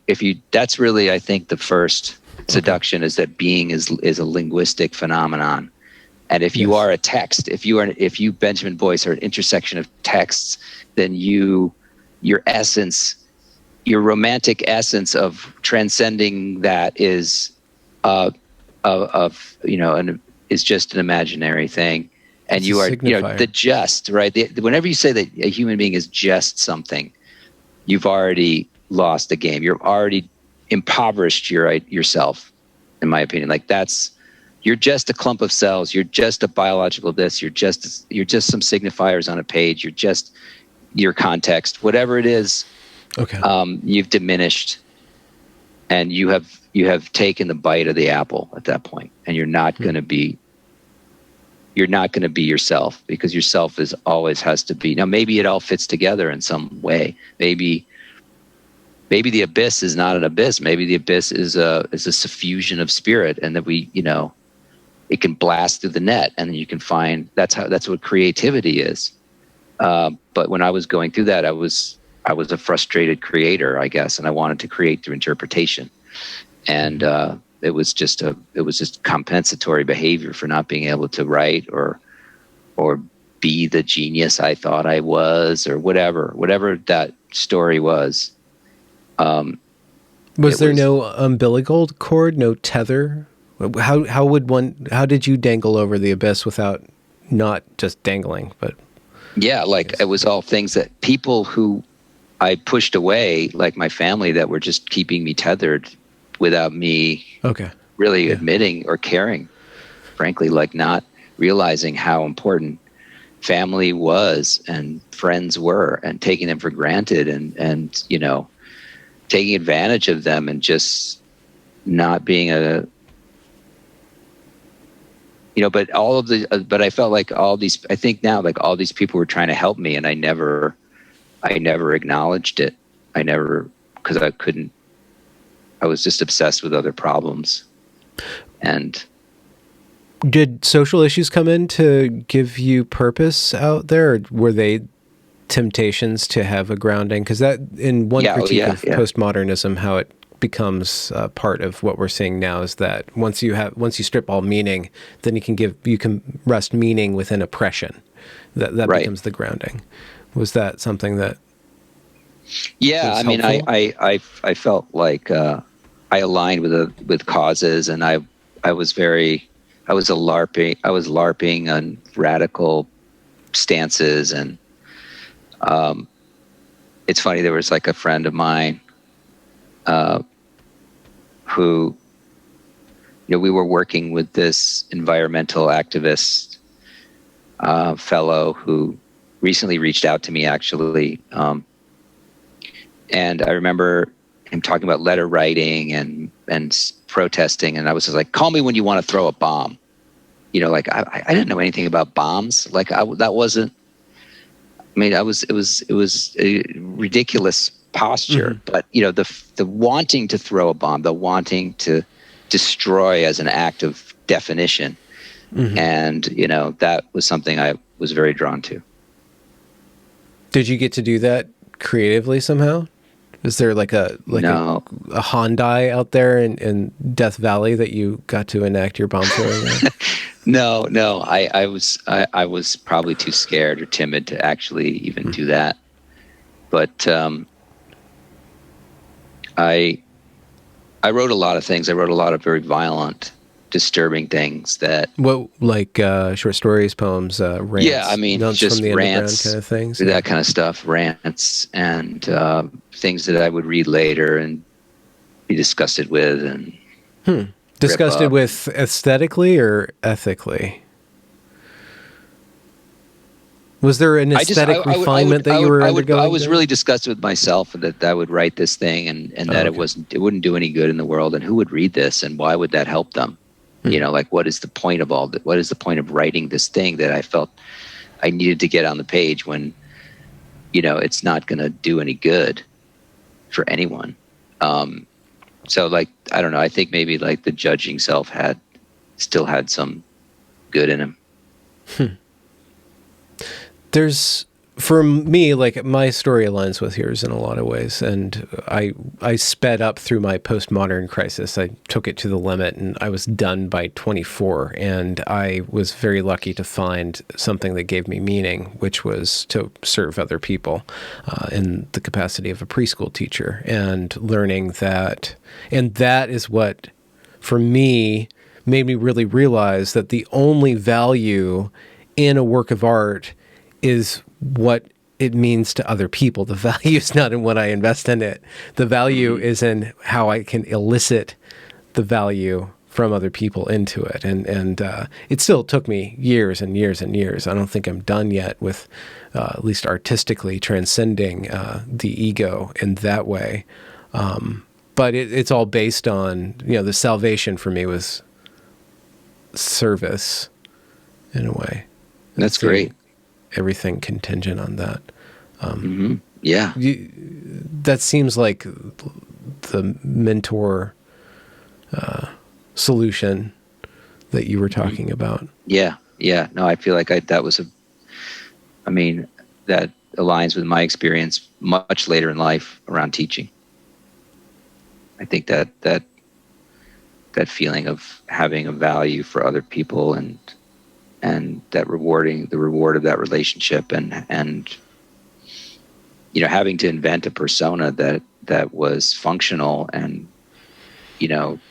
that's really, I think, the first seduction, is that being is a linguistic phenomenon. And if you are a text, if you Benjamin Boyce are an intersection of texts, then your essence, your romantic essence of transcending that is is just an imaginary thing. And It's you a are, signifier. the just, right? Whenever you say that a human being is just something, you've already lost the game. You're already impoverished yourself, in my opinion. Like you're just a clump of cells. You're just a biological this. You're just some signifiers on a page. You're just your context, whatever it is. Okay. You've diminished, and you have taken the bite of the apple at that point, and you're not going to be yourself, because yourself always has to be. Now, maybe it all fits together in some way. Maybe the abyss is not an abyss. Maybe the abyss is a suffusion of spirit, and that it can blast through the net, and you can find that's what creativity is. But when I was going through that, I was a frustrated creator, I guess, and I wanted to create through interpretation, and it was just compensatory behavior for not being able to write or be the genius I thought I was, or whatever that story was. Was there no umbilical cord, no tether? How did you dangle over the abyss without not just dangling, but? Yeah, like it was all things that people who I pushed away, like my family, that were just keeping me tethered without me really admitting or caring, frankly, like not realizing how important family was and friends were, and taking them for granted, and taking advantage of them, and just not being but I felt like I think now, like all these people were trying to help me, and I never acknowledged it. Because I was just obsessed with other problems. And did social issues come in to give you purpose out there, or were they temptations to have a grounding? Because that, in one critique of postmodernism, how it becomes part of what we're seeing now is that once you strip all meaning, then you can rest meaning within oppression. That becomes the grounding. Was that something that? Yeah, I mean, I felt like I aligned with causes, and I was LARPing on radical stances, and it's funny, there was like a friend of mine who, we were working with this environmental activist fellow who recently reached out to me, actually. And I remember him talking about letter writing and protesting, and I was just like, call me when you want to throw a bomb. Like I didn't know anything about bombs. Like that wasn't, I mean, it was a ridiculous posture, but the wanting to throw a bomb, the wanting to destroy as an act of definition, and that was something I was very drawn to. Did you get to do that creatively somehow? Is there like a Hyundai out there in Death Valley that you got to enact your bomb throwing at? No. I was probably too scared or timid to actually even do that. But I wrote a lot of things. I wrote a lot of very violent, disturbing things that. What, like short stories, poems, rants? Yeah, I mean, just from the rants, kind of things. That kind of stuff, rants, and things that I would read later and be disgusted with, and disgusted with aesthetically or ethically. Was there an aesthetic refinement that you were undergoing? I was really disgusted with myself, that I would write this thing and that it wouldn't do any good in the world, and who would read this, and why would that help them? Like, what is the point of all that? What is the point of writing this thing that I felt I needed to get on the page when, it's not going to do any good for anyone? So, like, I don't know. I think maybe like the judging self still had some good in him. There's, for me, like, my story aligns with yours in a lot of ways, and I sped up through my postmodern crisis. I took it to the limit, and I was done by 24, and I was very lucky to find something that gave me meaning, which was to serve other people in the capacity of a preschool teacher, and learning that, and that is what, for me, made me really realize that the only value in a work of art is what it means to other people. The value is not in what I invest in it. The value is in how I can elicit the value from other people into it. And it still took me years and years and years. I don't think I'm done yet with at least artistically transcending the ego in that way. But it's all based on, the salvation for me was service in a way. That's great. Everything contingent on that. Yeah. That seems like the mentor solution that you were talking about. Yeah. No, I feel like that aligns with my experience much later in life around teaching. I think that feeling of having a value for other people and that the reward of that relationship and having to invent a persona that was functional and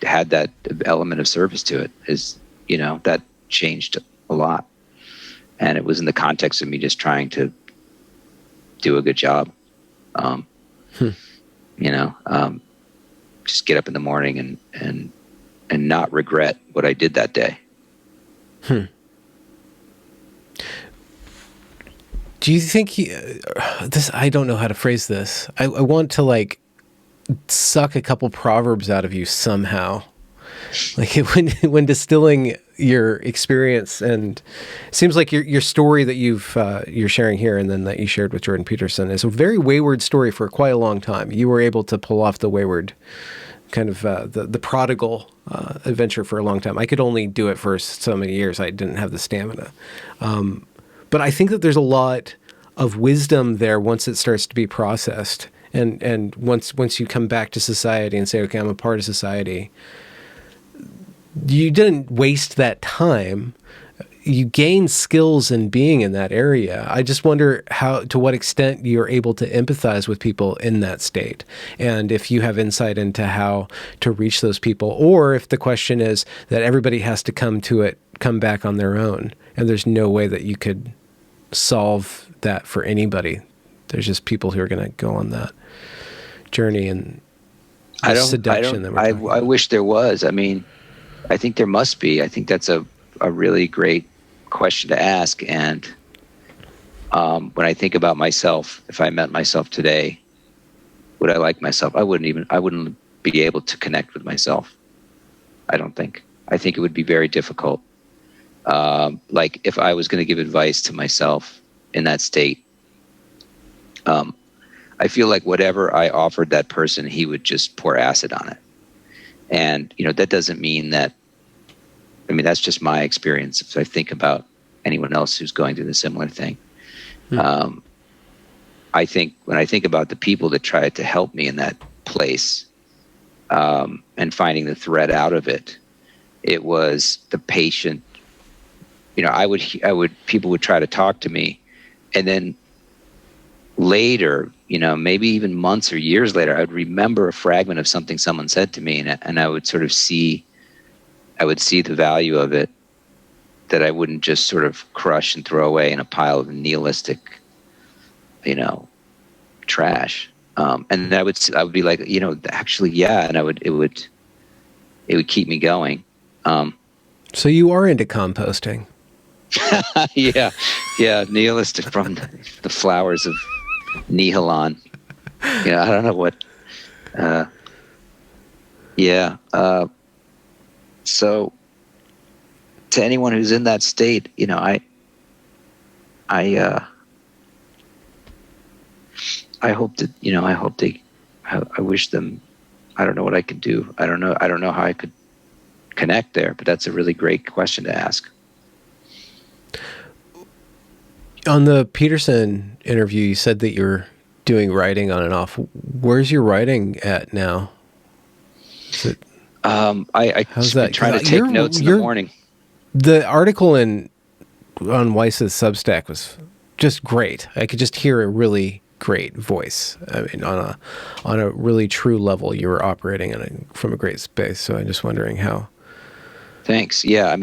had that element of service to it is that changed a lot. And it was in the context of me just trying to do a good job. Just get up in the morning and not regret what I did that day. Do you think this? I don't know how to phrase this. I want to suck a couple proverbs out of you somehow, when distilling your experience. And it seems like your story that you're sharing here, and then that you shared with Jordan Peterson, is a very wayward story for quite a long time. You were able to pull off the wayward kind of the prodigal adventure for a long time. I could only do it for so many years. I didn't have the stamina. But I think that there's a lot of wisdom there once it starts to be processed. And once you come back to society and say, okay, I'm a part of society, you didn't waste that time. You gain skills in being in that area. I just wonder to what extent you're able to empathize with people in that state. And if you have insight into how to reach those people, or if the question is that everybody has to come back on their own, and there's no way that you could solve that for anybody. There's just people who are going to go on that journey and seduction that we're talking about. I wish there was. I mean, I think there must be. I think that's a really great question to ask. And when I think about myself, if I met myself today, would I like myself? I wouldn't be able to connect with myself. I don't think. I think it would be very difficult. Like if I was going to give advice to myself in that state, I feel like whatever I offered that person, he would just pour acid on it. And, that doesn't mean that, that's just my experience. If I think about anyone else who's going through the similar thing, I think when I think about the people that tried to help me in that place, and finding the thread out of it, it was the patient. People would try to talk to me, and then later, maybe even months or years later, I would remember a fragment of something someone said to me, and I would sort of see the value of it, that I wouldn't just sort of crush and throw away in a pile of nihilistic, trash. And I would be like, actually, yeah, and it would keep me going. So you are into composting. yeah, nihilistic from the flowers of Nihilon. I don't know what. So, to anyone who's in that state, I hope that I wish them. I don't know what I could do. I don't know how I could connect there. But that's a really great question to ask. On the Peterson interview, you said that you're doing writing on and off. Where's your writing at now? I try to take notes in the morning. The article on Weiss's Substack was just great. I could just hear a really great voice. On a really true level, you were operating from a great space. So I'm just wondering how. Thanks. Yeah,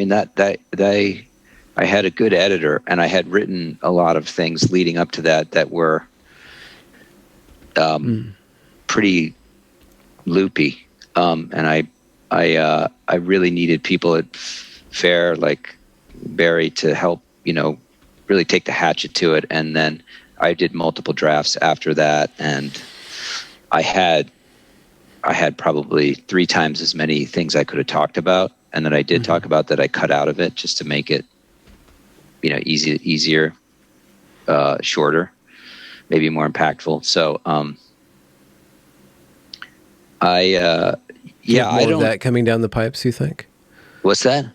I had a good editor, and I had written a lot of things leading up to that were pretty loopy, and I really needed people at Fair like Barry to help, really take the hatchet to it. And then I did multiple drafts after that, and I had probably 3 times as many things I could have talked about, and that I did talk about that I cut out of it just to make it, easier, shorter, maybe more impactful. So, I More don't. of that coming down the pipes, you think? What's that?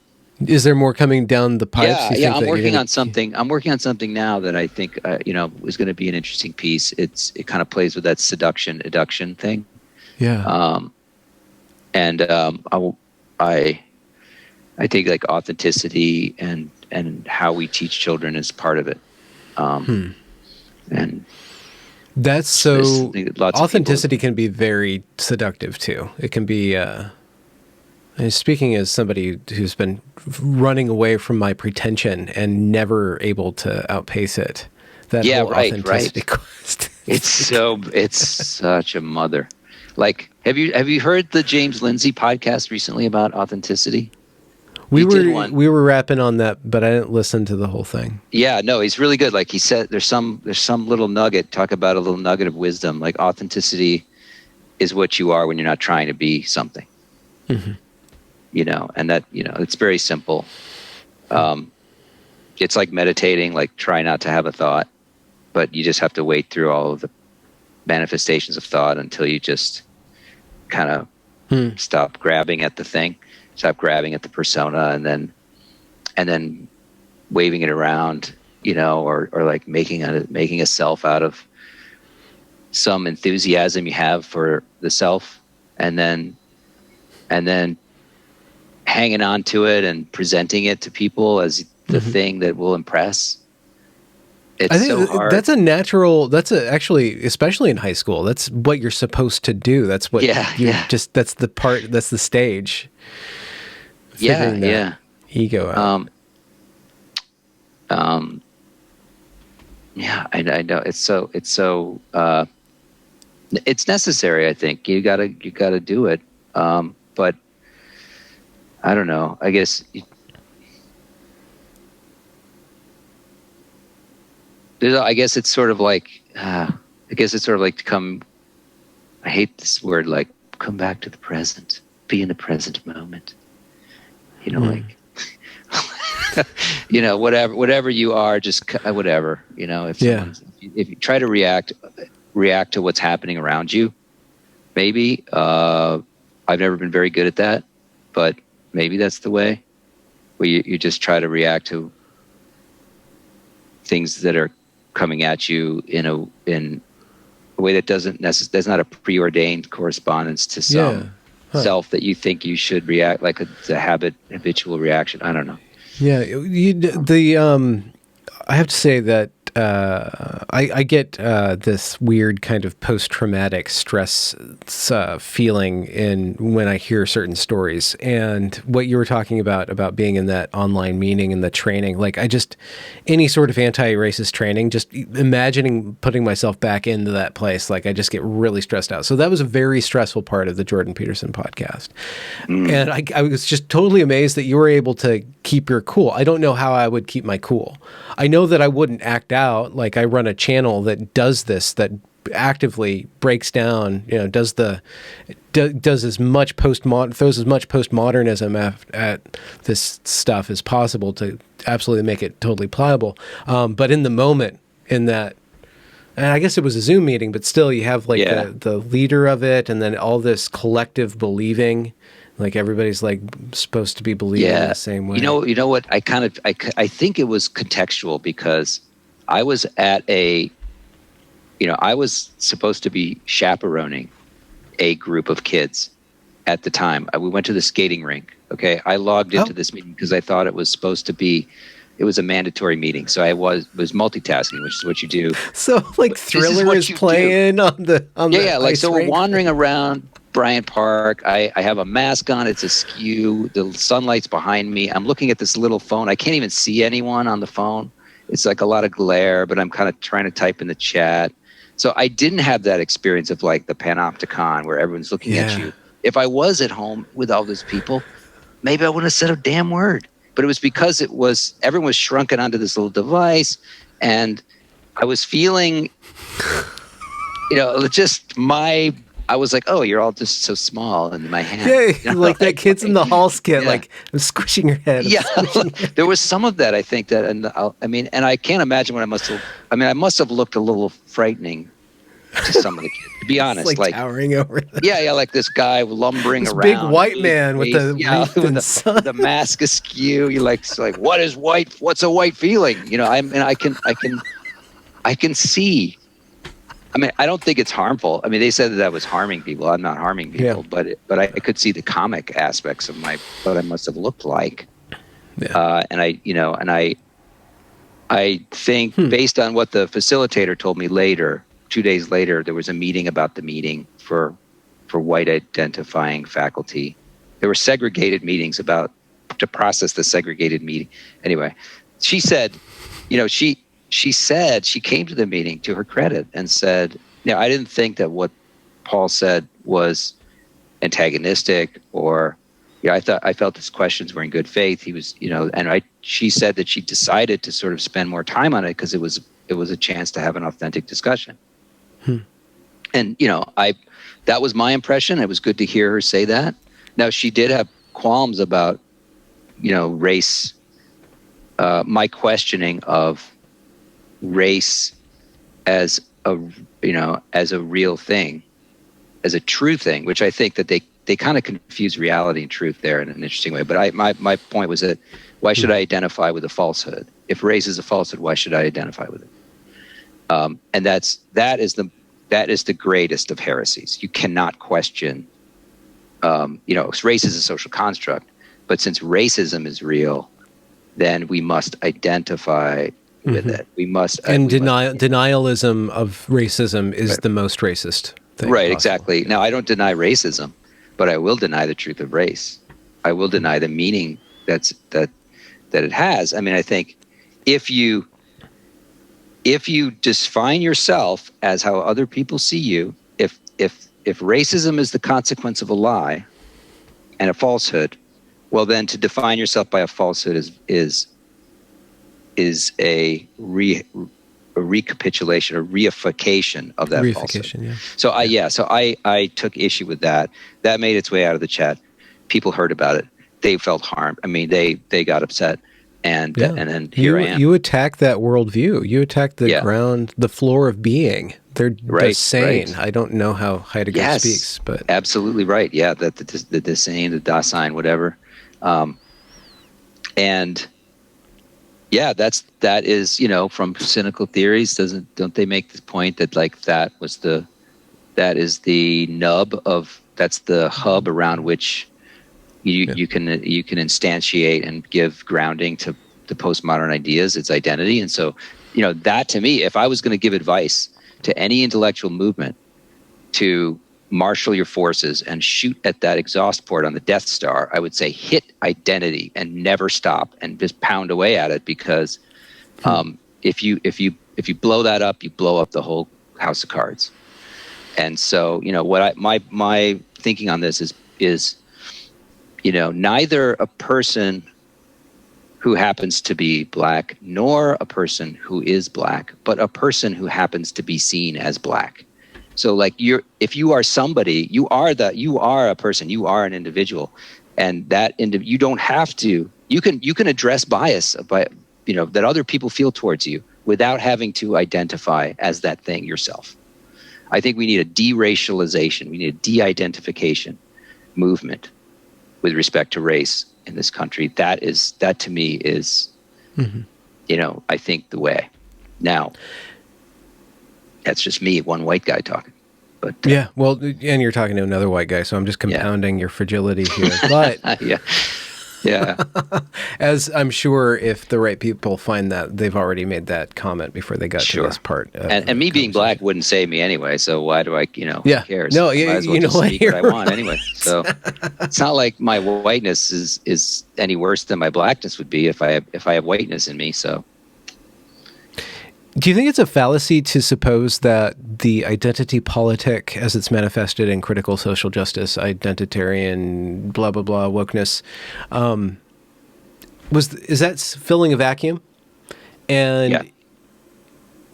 Is there more coming down the pipes? Yeah. I'm working on something. I'm working on something now that I think, is going to be an interesting piece. It kind of plays with that seduction, adduction thing. Yeah. I think like authenticity and how we teach children is part of it. And that's so authenticity people, can be very seductive too. It can be, and speaking as somebody who's been running away from my pretension and never able to outpace it, that whole authenticity quest. It's such a mother. Like, have you heard the James Lindsay podcast recently about authenticity? We were rapping on that, but I didn't listen to the whole thing. Yeah, no, he's really good. Like he said, there's some little nugget, talk about a little nugget of wisdom. Like authenticity is what you are when you're not trying to be something. Mm-hmm. And that, it's very simple. It's like meditating, like try not to have a thought, but you just have to wait through all of the manifestations of thought until you just kind of stop grabbing at the thing. Stop grabbing at the persona and then waving it around, or like making a self out of some enthusiasm you have for the self, and then hanging on to it and presenting it to people as the thing that will impress. I think so hard. Actually, especially in high school, that's what you're supposed to do. That's what that's the stage. Ego out. I know it's necessary. I think you gotta do it. But I don't know. I guess it's sort of like to come. I hate this word, like come back to the present, be in the present moment. Like, whatever you are, just whatever, if you try to react to what's happening around you, maybe, I've never been very good at that, but maybe that's the way where you just try to react to things that are coming at you in a way that there's not a preordained correspondence to some self that you think you should react like a habitual reaction. I don't know. Yeah, I have to say that I get this weird kind of post-traumatic stress feeling when I hear certain stories. And what you were talking about being in that online meeting and the training, like any sort of anti-racist training, just imagining putting myself back into that place, like I just get really stressed out. So that was a very stressful part of the Jordan Peterson podcast. And I was just totally amazed that you were able to keep your cool. I don't know how I would keep my cool. I know that I wouldn't act out. Like I run a channel that does this, that actively breaks down, does as much throws as much postmodernism at this stuff as possible to absolutely make it totally pliable. But in the moment, in that, and I guess it was a Zoom meeting, but still you have like the leader of it, and then all this collective believing. Like everybody's like supposed to be believing the same way. You know what? I think it was contextual because I was at I was supposed to be chaperoning a group of kids at the time. We went to the skating rink. Okay. I logged into this meeting because I thought it was supposed to be, it was a mandatory meeting. So I was multitasking, which is what you do. So like Thriller is playing on the like, so we're wandering around Bryant Park. I have a mask on. It's askew. The sunlight's behind me. I'm looking at this little phone. I can't even see anyone on the phone. It's like a lot of glare, but I'm kind of trying to type in the chat. So I didn't have that experience of like the panopticon where everyone's looking at you. If I was at home with all those people, maybe I wouldn't have said a damn word. But it was because everyone was shrunken onto this little device, and I was feeling, I was like, oh, you're all just so small in my hand. Yeah, like that Kids in the Hall skit, like I'm squishing your head. Yeah, there was some of that, I think, and I can't imagine what I must have looked a little frightening to some of the kids, to be honest. Like towering over them. Yeah, like this guy lumbering this around. Big white man with the the mask askew. You're like, what is white? What's a white feeling? I can see. I mean, I don't think it's harmful. I mean, they said that I was harming people. I'm not harming people, but I could see the comic aspects of what I must have looked like. Yeah. I think based on what the facilitator told me later, 2 days later, there was a meeting about the meeting for white identifying faculty. There were segregated meetings to process the segregated meeting. Anyway, she said, she said she came to the meeting, to her credit, and said, I didn't think that what Paul said was antagonistic, or I felt his questions were in good faith. He was, she said that she decided to sort of spend more time on it because it was a chance to have an authentic discussion. And that was my impression. It was good to hear her say that. Now, she did have qualms about race, my questioning of race as a real thing, as a true thing, which I think that they kind of confuse reality and truth there in an interesting way. But my point was that why should I identify with a falsehood? If race is a falsehood, why should I identify with it? And that is the greatest of heresies. You cannot question. Race is a social construct, but since racism is real, then we must identify with it. We must. Denialism of racism is the most racist thing. Right, possible. exactly. Now, I don't deny racism, but I will deny the truth of race. I will deny the meaning that it has. I mean, I think if you define yourself as how other people see you, if racism is the consequence of a lie and a falsehood, well, then to define yourself by a falsehood is a recapitulation or reification of that falsehood. Yeah. So I took issue with that. That made its way out of the chat. People heard about it. They felt harmed. I mean, they got upset. And then here I am. You attack that worldview. You attack the ground, the floor of being. They're sane. Right. I don't know how Heidegger speaks, but absolutely right. Yeah, the Dasein, the Dasein, whatever. And yeah, that is from cynical theories. Don't they make the point that like that is the nub of, that's the hub around which you can instantiate and give grounding to the postmodern ideas, its identity. And so that to me, if I was going to give advice to any intellectual movement to marshal your forces and shoot at that exhaust port on the Death Star, I would say hit identity and never stop and just pound away at it, because if you blow that up, you blow up the whole house of cards. And so what my thinking on this is neither a person who happens to be black nor a person who is black, but a person who happens to be seen as black. So like if you are somebody, you are a person, you are an individual, and you don't have to. You can address bias that other people feel towards you without having to identify as that thing yourself. I think we need a de-racialization. We need a de-identification movement with respect to race in this country. That to me is, I think the way. Now, that's just me, one white guy talking. But yeah, well, and you're talking to another white guy, so I'm just compounding your fragility here. But yeah. Yeah. As I'm sure if the right people find that, they've already made that comment before they got to Sure. this part. And me being black wouldn't save me anyway. So why do I, who Yeah. cares? No, Might as well you know just what? speak what I You're want anyway. So it's not like my whiteness is any worse than my blackness would be if I have whiteness in me. So. Do you think it's a fallacy to suppose that the identity politic, as it's manifested in critical social justice, identitarian, blah, blah, blah, wokeness, is that filling a vacuum? And Yeah.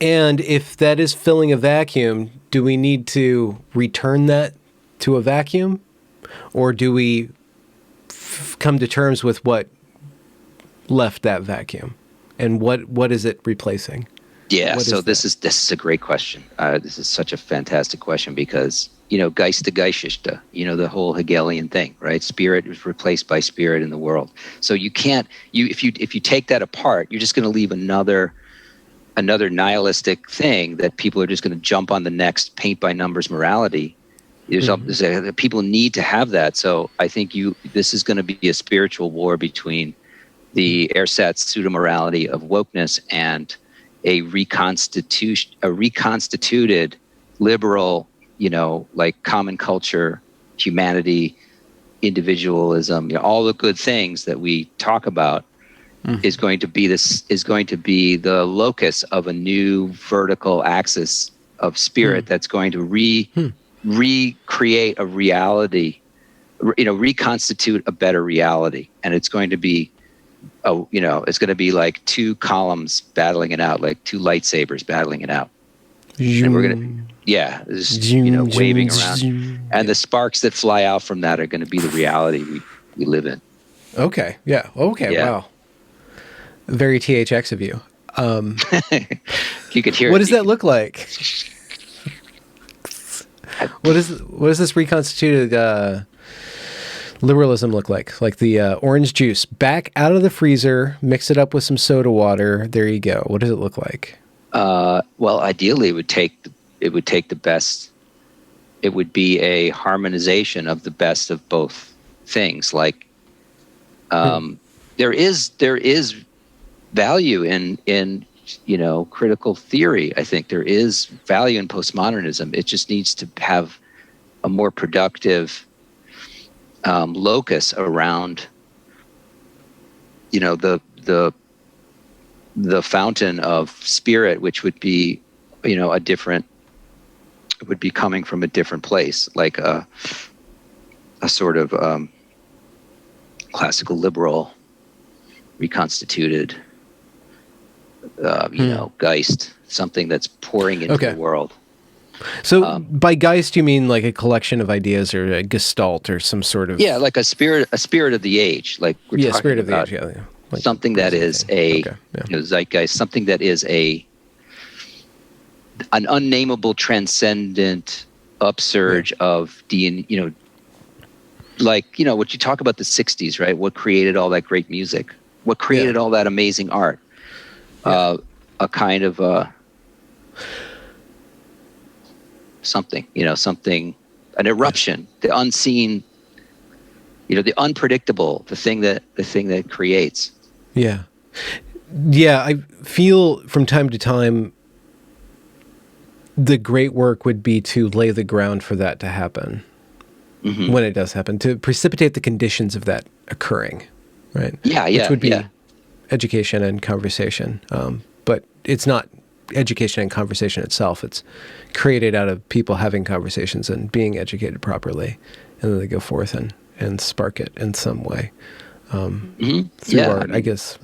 and if that is filling a vacuum, do we need to return that to a vacuum? Or do we come to terms with what left that vacuum? And what is it replacing? Yeah, so this is a great question. This is such a fantastic question because, Geist to Geisteschte, the whole Hegelian thing, right? Spirit is replaced by spirit in the world. So you can't, if you take that apart, you're just going to leave another nihilistic thing that people are just going to jump on the next paint by numbers morality. People need to have that. So I think this is going to be a spiritual war between the ersatz pseudo-morality of wokeness and a reconstituted liberal, like common culture, humanity, individualism, all the good things that we talk about is going to be the locus of a new vertical axis of spirit that's going to recreate a reality, reconstitute a better reality, and it's going to be it's going to be like two columns battling it out, like two lightsabers battling it out. And we're going to, waving around. And the sparks that fly out from that are going to be the reality we live in. Okay. Yeah. Okay. Yeah. Wow. Very THX of you. You could hear what does that look like? What does this reconstituted liberalism look like? Like the orange juice, back out of the freezer, mix it up with some soda water. There you go. What does it look like? Well, ideally, it would take the best. It would be a harmonization of the best of both things. Like, there is value in critical theory. I think there is value in postmodernism. It just needs to have a more productive locus around, the fountain of spirit, which would be, it would be coming from a different place, like a sort of classical liberal, reconstituted, Geist, something that's pouring into the world. So by Geist, you mean like a collection of ideas or a gestalt or some sort of... Yeah, like a spirit of the age. Like we're talking spirit of about the age, like something that is zeitgeist, something that is an unnameable, transcendent upsurge of like, what you talk about the 60s, right? What created all that great music? What created all that amazing art? A kind of... something, an eruption, the unseen, the unpredictable, the thing that creates. Yeah. I feel from time to time the great work would be to lay the ground for that to happen when it does happen, to precipitate the conditions of that occurring, right? Which would be education and conversation. But it's not education and conversation itself. It's created out of people having conversations and being educated properly, and then they go forth and spark it in some way through art, I guess.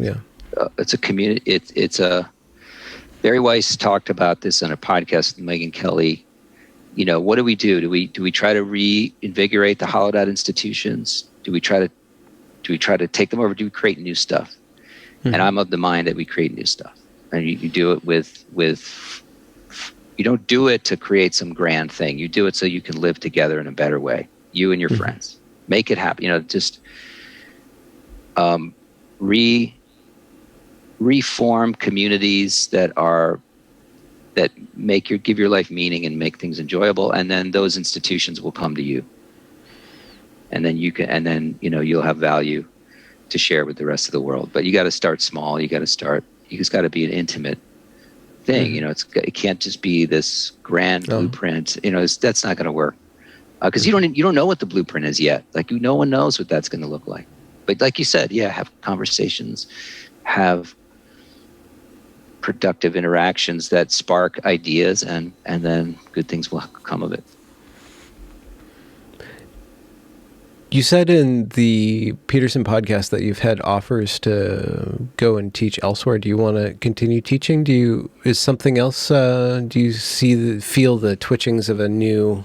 It's a community. It's a... Barry Weiss talked about this on a podcast with Megyn Kelly. What do we do? Do we try to reinvigorate the hollowed out institutions? Do we try to take them over? Do we create new stuff? And I'm of the mind that we create new stuff. And you do it with you don't do it to create some grand thing. You do it so you can live together in a better way, you and your friends. Make it happen. Just reform communities that give your life meaning and make things enjoyable, and then those institutions will come to you. And then you'll have value to share with the rest of the world. But you got to start small. You just got to be an intimate thing. It can't just be this grand blueprint. That's not going to work because you don't know what the blueprint is yet. Like no one knows what that's going to look like. But like you said, have conversations, have productive interactions that spark ideas, and then good things will come of it. You said in the Peterson podcast that you've had offers to go and teach elsewhere. Do you want to continue teaching? Is something else? Do you feel the twitchings of a new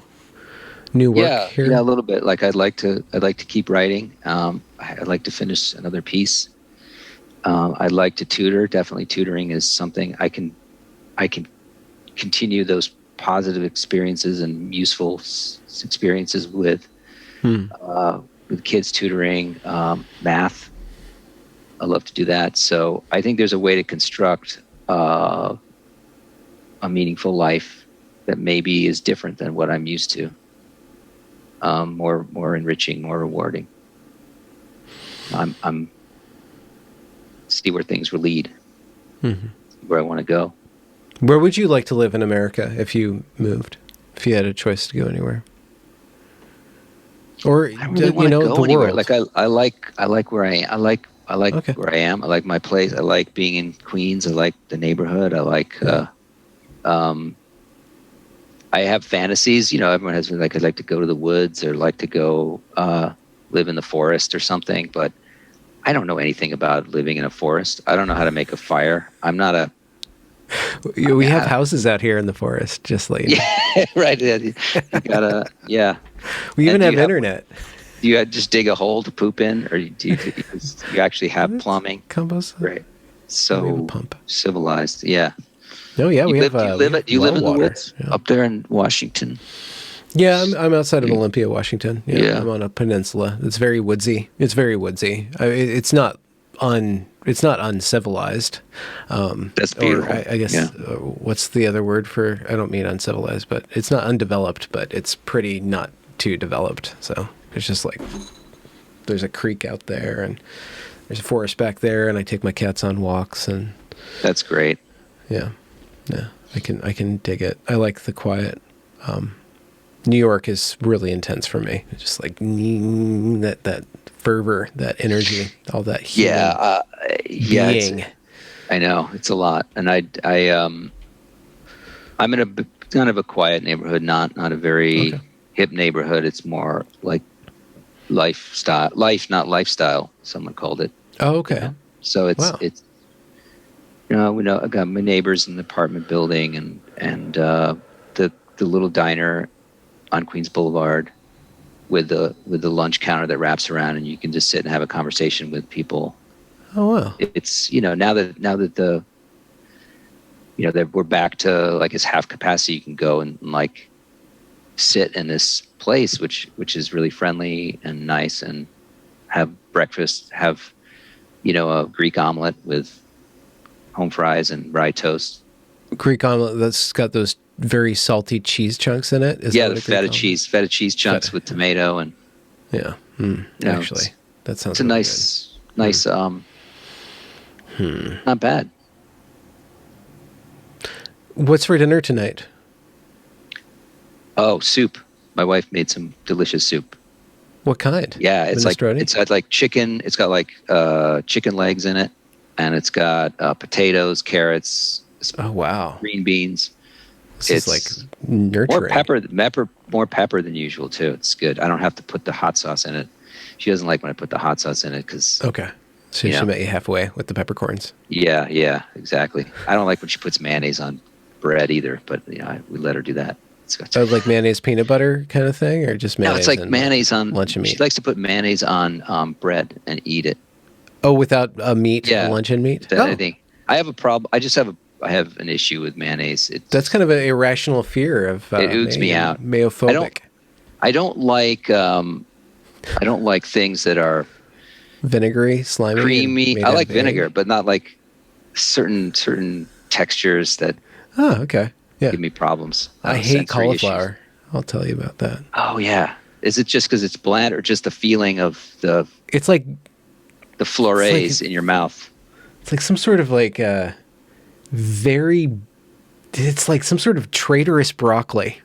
work here? Yeah, a little bit. Like I'd like to keep writing. I'd like to finish another piece. I'd like to tutor. Definitely, tutoring is something I can continue those positive experiences and useful experiences with. With kids, tutoring, math. I love to do that. So I think there's a way to construct a meaningful life that maybe is different than what I'm used to. More enriching, more rewarding. I'm see where things will lead, where I want to go. Where would you like to live in America if you moved? If you had a choice to go anywhere? Or I really want to go the anywhere. world. Like I like where I am. I like Okay. where I am. I like my place. I like being in Queens. I like the neighborhood. I like. I have fantasies. Everyone has like I'd like to go to the woods or like to go live in the forest or something. But I don't know anything about living in a forest. I don't know how to make a fire. I'm not a. We have houses out here in the forest, just like yeah, right. You gotta We even have internet. Do you just dig a hole to poop in, or do you actually have plumbing? Compost. Right. So we have a pump. Civilized. Yeah. Oh yeah, we have. Do you live in the woods up there in Washington? Yeah, I'm outside of Olympia, Washington. Yeah. I'm on a peninsula. It's very woodsy. It's not uncivilized. That's beautiful. Or I guess what's the other word for? I don't mean uncivilized, but it's not undeveloped, but it's pretty not too developed. So it's just like there's a creek out there, and there's a forest back there, and I take my cats on walks, and that's great. Yeah, I can dig it. I like the quiet. New York is really intense for me. It's just like that fervor, that energy, all that human being. I know it's a lot, and I'm in a kind of a quiet neighborhood, not a very hip neighborhood. It's more like life, not lifestyle. Someone called it. Oh, okay. So it's I got my neighbors in the apartment building, and the little diner on Queens Boulevard with the lunch counter that wraps around, and you can just sit and have a conversation with people. Oh wow! It's now that the that we're back to like it's half capacity, you can go and like sit in this place which is really friendly and nice, and have breakfast, have a Greek omelet with home fries and rye toast. Greek omelet that's got those very salty cheese chunks in it. The feta cheese chunks with tomato and actually, that sounds. It's a nice. Not bad. What's for dinner tonight? Oh, soup. My wife made some delicious soup. What kind? Yeah, it's got like chicken. It's got like chicken legs in it, and it's got potatoes, carrots. Oh wow! Green beans. It's like nurturing. More pepper than usual too. It's good. I don't have to put the hot sauce in it. She doesn't like when I put the hot sauce in it because. Okay. So she met you halfway with the peppercorns. Yeah, exactly. I don't like when she puts mayonnaise on bread either, but we let her do that. Like mayonnaise peanut butter kind of thing, or just mayonnaise? No, it's like mayonnaise on luncheon meat. She likes to put mayonnaise on bread and eat it. Oh, without meat, luncheon meat? I think I have a problem. I have an issue with mayonnaise. That's kind of an irrational fear of it oods me out. Mayophobic. I don't like things that are vinegary, slimy, creamy. I like vinegar, but not like certain textures that give me problems. I hate cauliflower. Issues. I'll tell you about that. Oh yeah. Is it just because it's bland, or just the feeling of the? It's like the flores in your mouth. It's like some sort of like it's like some sort of traitorous broccoli.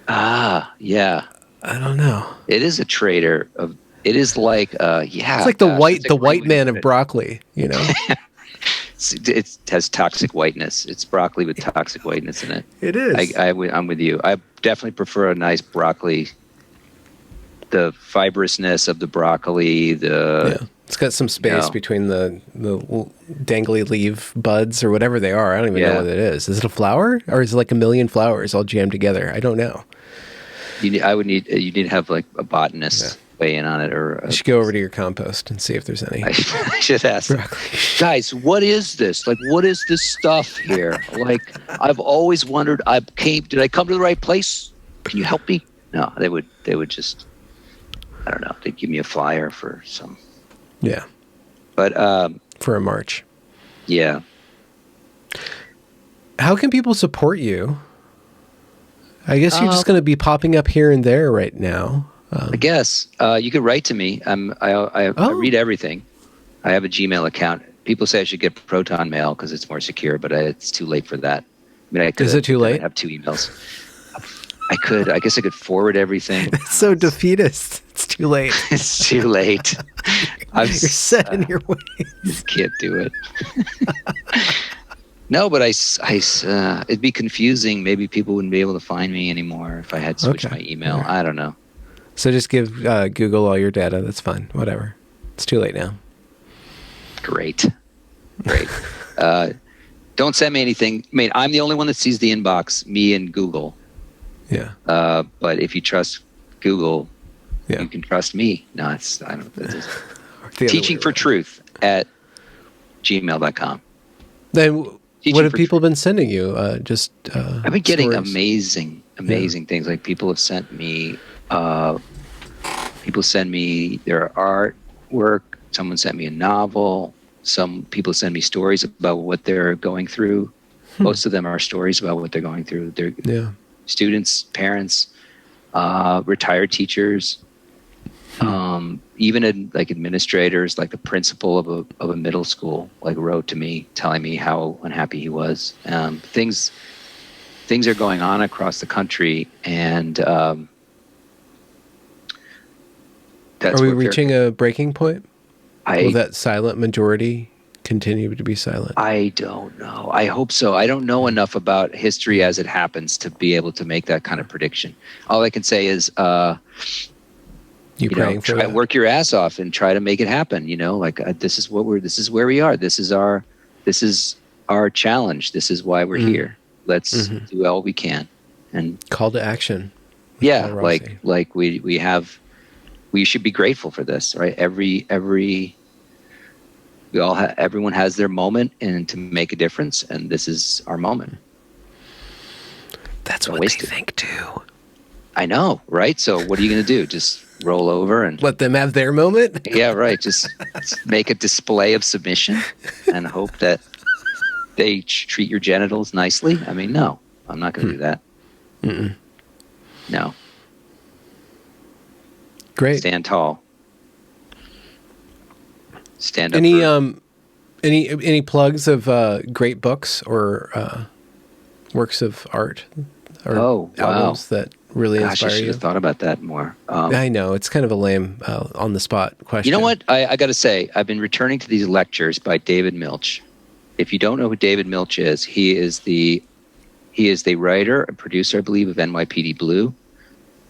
Ah, yeah. I don't know. It is a traitor of. It is like, It's like the white man of broccoli, you know. It has toxic whiteness. It's broccoli with toxic whiteness in it. It is. I'm with you. I definitely prefer a nice broccoli. The fibrousness of the broccoli. It's got some space between the dangly leaf buds or whatever they are. I don't even know what it is. Is it a flower or is it like a million flowers all jammed together? I don't know. You need to have like a botanist weigh in on it, or you should go over to your compost and see if there's any. I should ask, guys, what is this? Like, what is this stuff here? Like, I've always wondered. Did I come to the right place? Can you help me? No, they would just. I don't know. They'd give me a flyer for some. Yeah. But for a march. Yeah. How can people support you? I guess you're just going to be popping up here and there right now. I guess you could write to me. I read everything. I have a Gmail account. People say I should get Proton Mail because it's more secure, but it's too late for that. I mean, is it too late? I have 2 emails. I guess I could forward everything. It's so defeatist. It's too late. It's too late. You're set in your ways. Can't do it. No, but it'd be confusing. Maybe people wouldn't be able to find me anymore if I had switched my email. Right. I don't know. So just give Google all your data. That's fine. Whatever. It's too late now. Great. Don't send me anything. I mean, I'm the only one that sees the inbox, me and Google. Yeah. But if you trust Google, you can trust me. No, I don't know. teachingfortruth@gmail.com. Then what have people been sending you? I've been getting amazing things. Like people have sent me, people send me their artwork. Someone sent me a novel. Some people send me stories about what they're going through. Most of them are stories about what they're going through. They're students, parents, retired teachers, even administrators, like the principal of a middle school, wrote to me telling me how unhappy he was. Things are going on across the country, and that's. Are we reaching a breaking point? Will that silent majority continue to be silent? I don't know. I hope so. I don't know enough about history as it happens to be able to make that kind of prediction. All I can say is, work your ass off and try to make it happen. This is where we are. This is our challenge. This is why we're here. Let's do all we can. And call to action. Yeah, we should be grateful for this, right? Everyone has their moment and to make a difference, and this is our moment. That's what they think too. I know, right? So what are you going to do? Just roll over and let them have their moment? Yeah, right. Just make a display of submission and hope that they treat your genitals nicely. I mean, no, I'm not going to do that. No. Great. Stand tall. Stand up. Any plugs of great books or works of art or albums that really inspire you? I should have thought about that more. I know it's kind of a lame on the spot question. You know what? I got to say, I've been returning to these lectures by David Milch. If you don't know who David Milch is, he is the writer and producer, I believe, of NYPD Blue.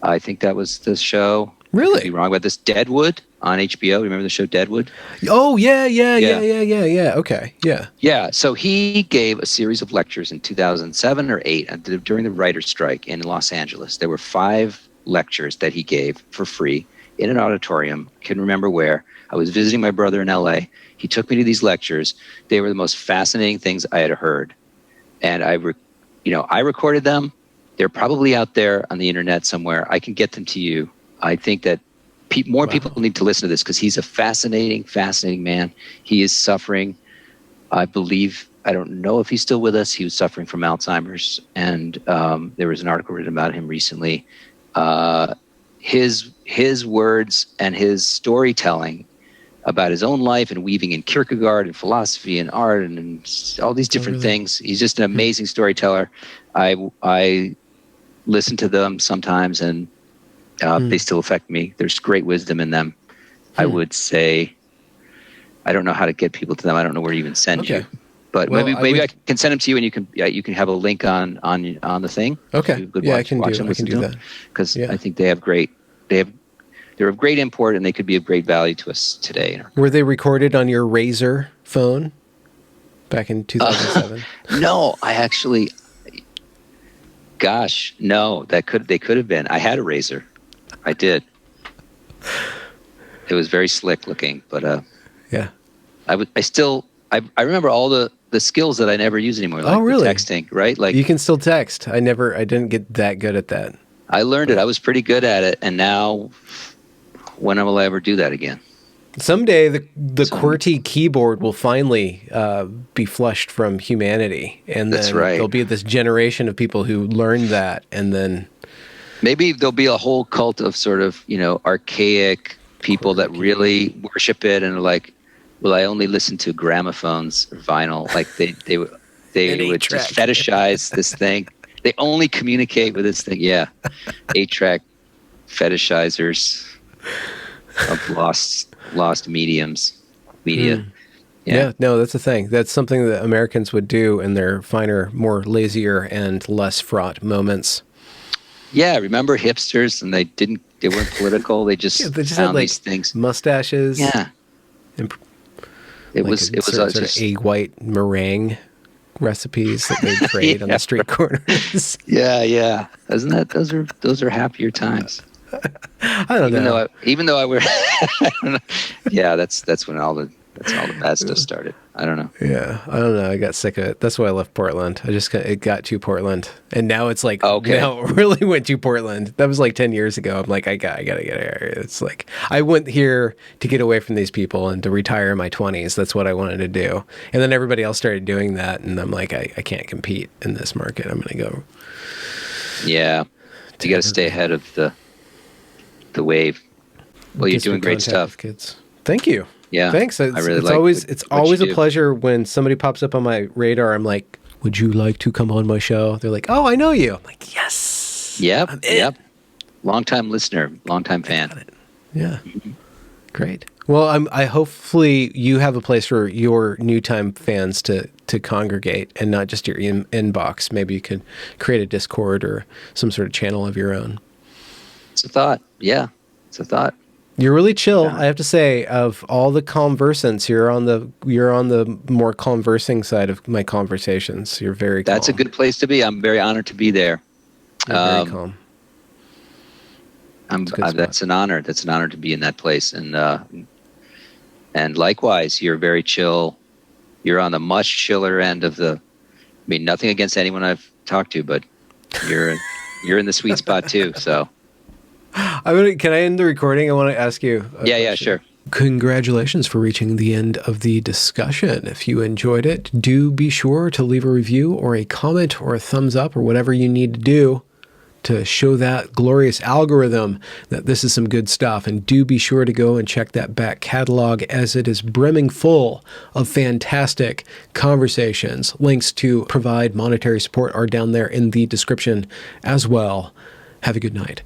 I think that was the show. Really? I could be wrong about this. Deadwood on HBO. Remember the show Deadwood? Oh, yeah. Okay, yeah. Yeah, so he gave a series of lectures in 2007 or 2008 during the writer's strike in Los Angeles. There were 5 lectures that he gave for free in an auditorium. I can't remember where. I was visiting my brother in LA. He took me to these lectures. They were the most fascinating things I had heard. And I recorded them. They're probably out there on the internet somewhere. I can get them to you. I think that more people need to listen to this because he's a fascinating, fascinating man. He is suffering. I don't know if he's still with us. He was suffering from Alzheimer's. And there was an article written about him recently. His words and his storytelling about his own life and weaving in Kierkegaard and philosophy and art and all these different things. He's just an amazing storyteller. I listen to them sometimes, and they still affect me. There's great wisdom in them. I would say, I don't know how to get people to them. I don't know where to even send you. But maybe I can send them to you, and you can have a link on the thing. Okay. So I can do that. Because I think they're of great import, and they could be of great value to us today. Were they recorded on your Razor phone back in 2007? No, I actually. Gosh, no. They could have been. I had a Razor. I did. It was very slick looking, but yeah. I remember all the skills that I never use anymore, like really? the texting, right? Like you can still text. I didn't get that good at that. I learned it. I was pretty good at it, and now, when will I ever do that again? Someday the QWERTY keyboard will finally be flushed from humanity, and then there'll be this generation of people who learn that, and then maybe there'll be a whole cult of sort of archaic people that really worship it and are like, well, I only listen to gramophones or vinyl. Like they would just fetishize this thing. They only communicate with this thing. Yeah, 8-track fetishizers of lost media. Yeah, no, that's the thing. That's something that Americans would do in their finer, more lazier and less fraught moments. Yeah, remember hipsters, and they weren't political. They just had found like these things. Mustaches. Yeah. It was sort of egg white meringue recipes that they trade on the street corners. Yeah. Those are happier times. I don't know. Even though I were, I don't know. Yeah, that's when all the bad stuff started. I don't know. Yeah, I don't know. I got sick of it. That's why I left Portland. It got to Portland, and now it's like, now it really went to Portland. That was like 10 years ago. I'm like, I gotta get here. It's like I went here to get away from these people and to retire in my 20s. That's what I wanted to do. And then everybody else started doing that, and I'm like, I can't compete in this market. I'm gonna go. Yeah, you got to stay ahead of the wave. Well, you're doing great stuff, kids. Thank you. Yeah, thanks. It's always a pleasure when somebody pops up on my radar. I'm like, would you like to come on my show? They're like, oh, I know you. I'm like, yes. Yep. Long-time listener, long-time fan. Yeah. Great. Well, I hopefully you have a place for your new time fans to congregate and not just your inbox. Maybe you could create a Discord or some sort of channel of your own. It's a thought. Yeah, it's a thought. You're really chill, I have to say. Of all the conversants, you're on the more conversing side of my conversations. You're very calm. That's a good place to be. I'm very honored to be there. You're very calm. That's an honor. That's an honor to be in that place. And likewise, you're very chill. You're on the much chiller end of the. I mean, nothing against anyone I've talked to, but you're in the sweet spot too. So. Can I end the recording? I want to ask you. Yeah, sure. Congratulations for reaching the end of the discussion. If you enjoyed it, do be sure to leave a review or a comment or a thumbs up or whatever you need to do to show that glorious algorithm that this is some good stuff. And do be sure to go and check that back catalog, as it is brimming full of fantastic conversations. Links to provide monetary support are down there in the description as well. Have a good night.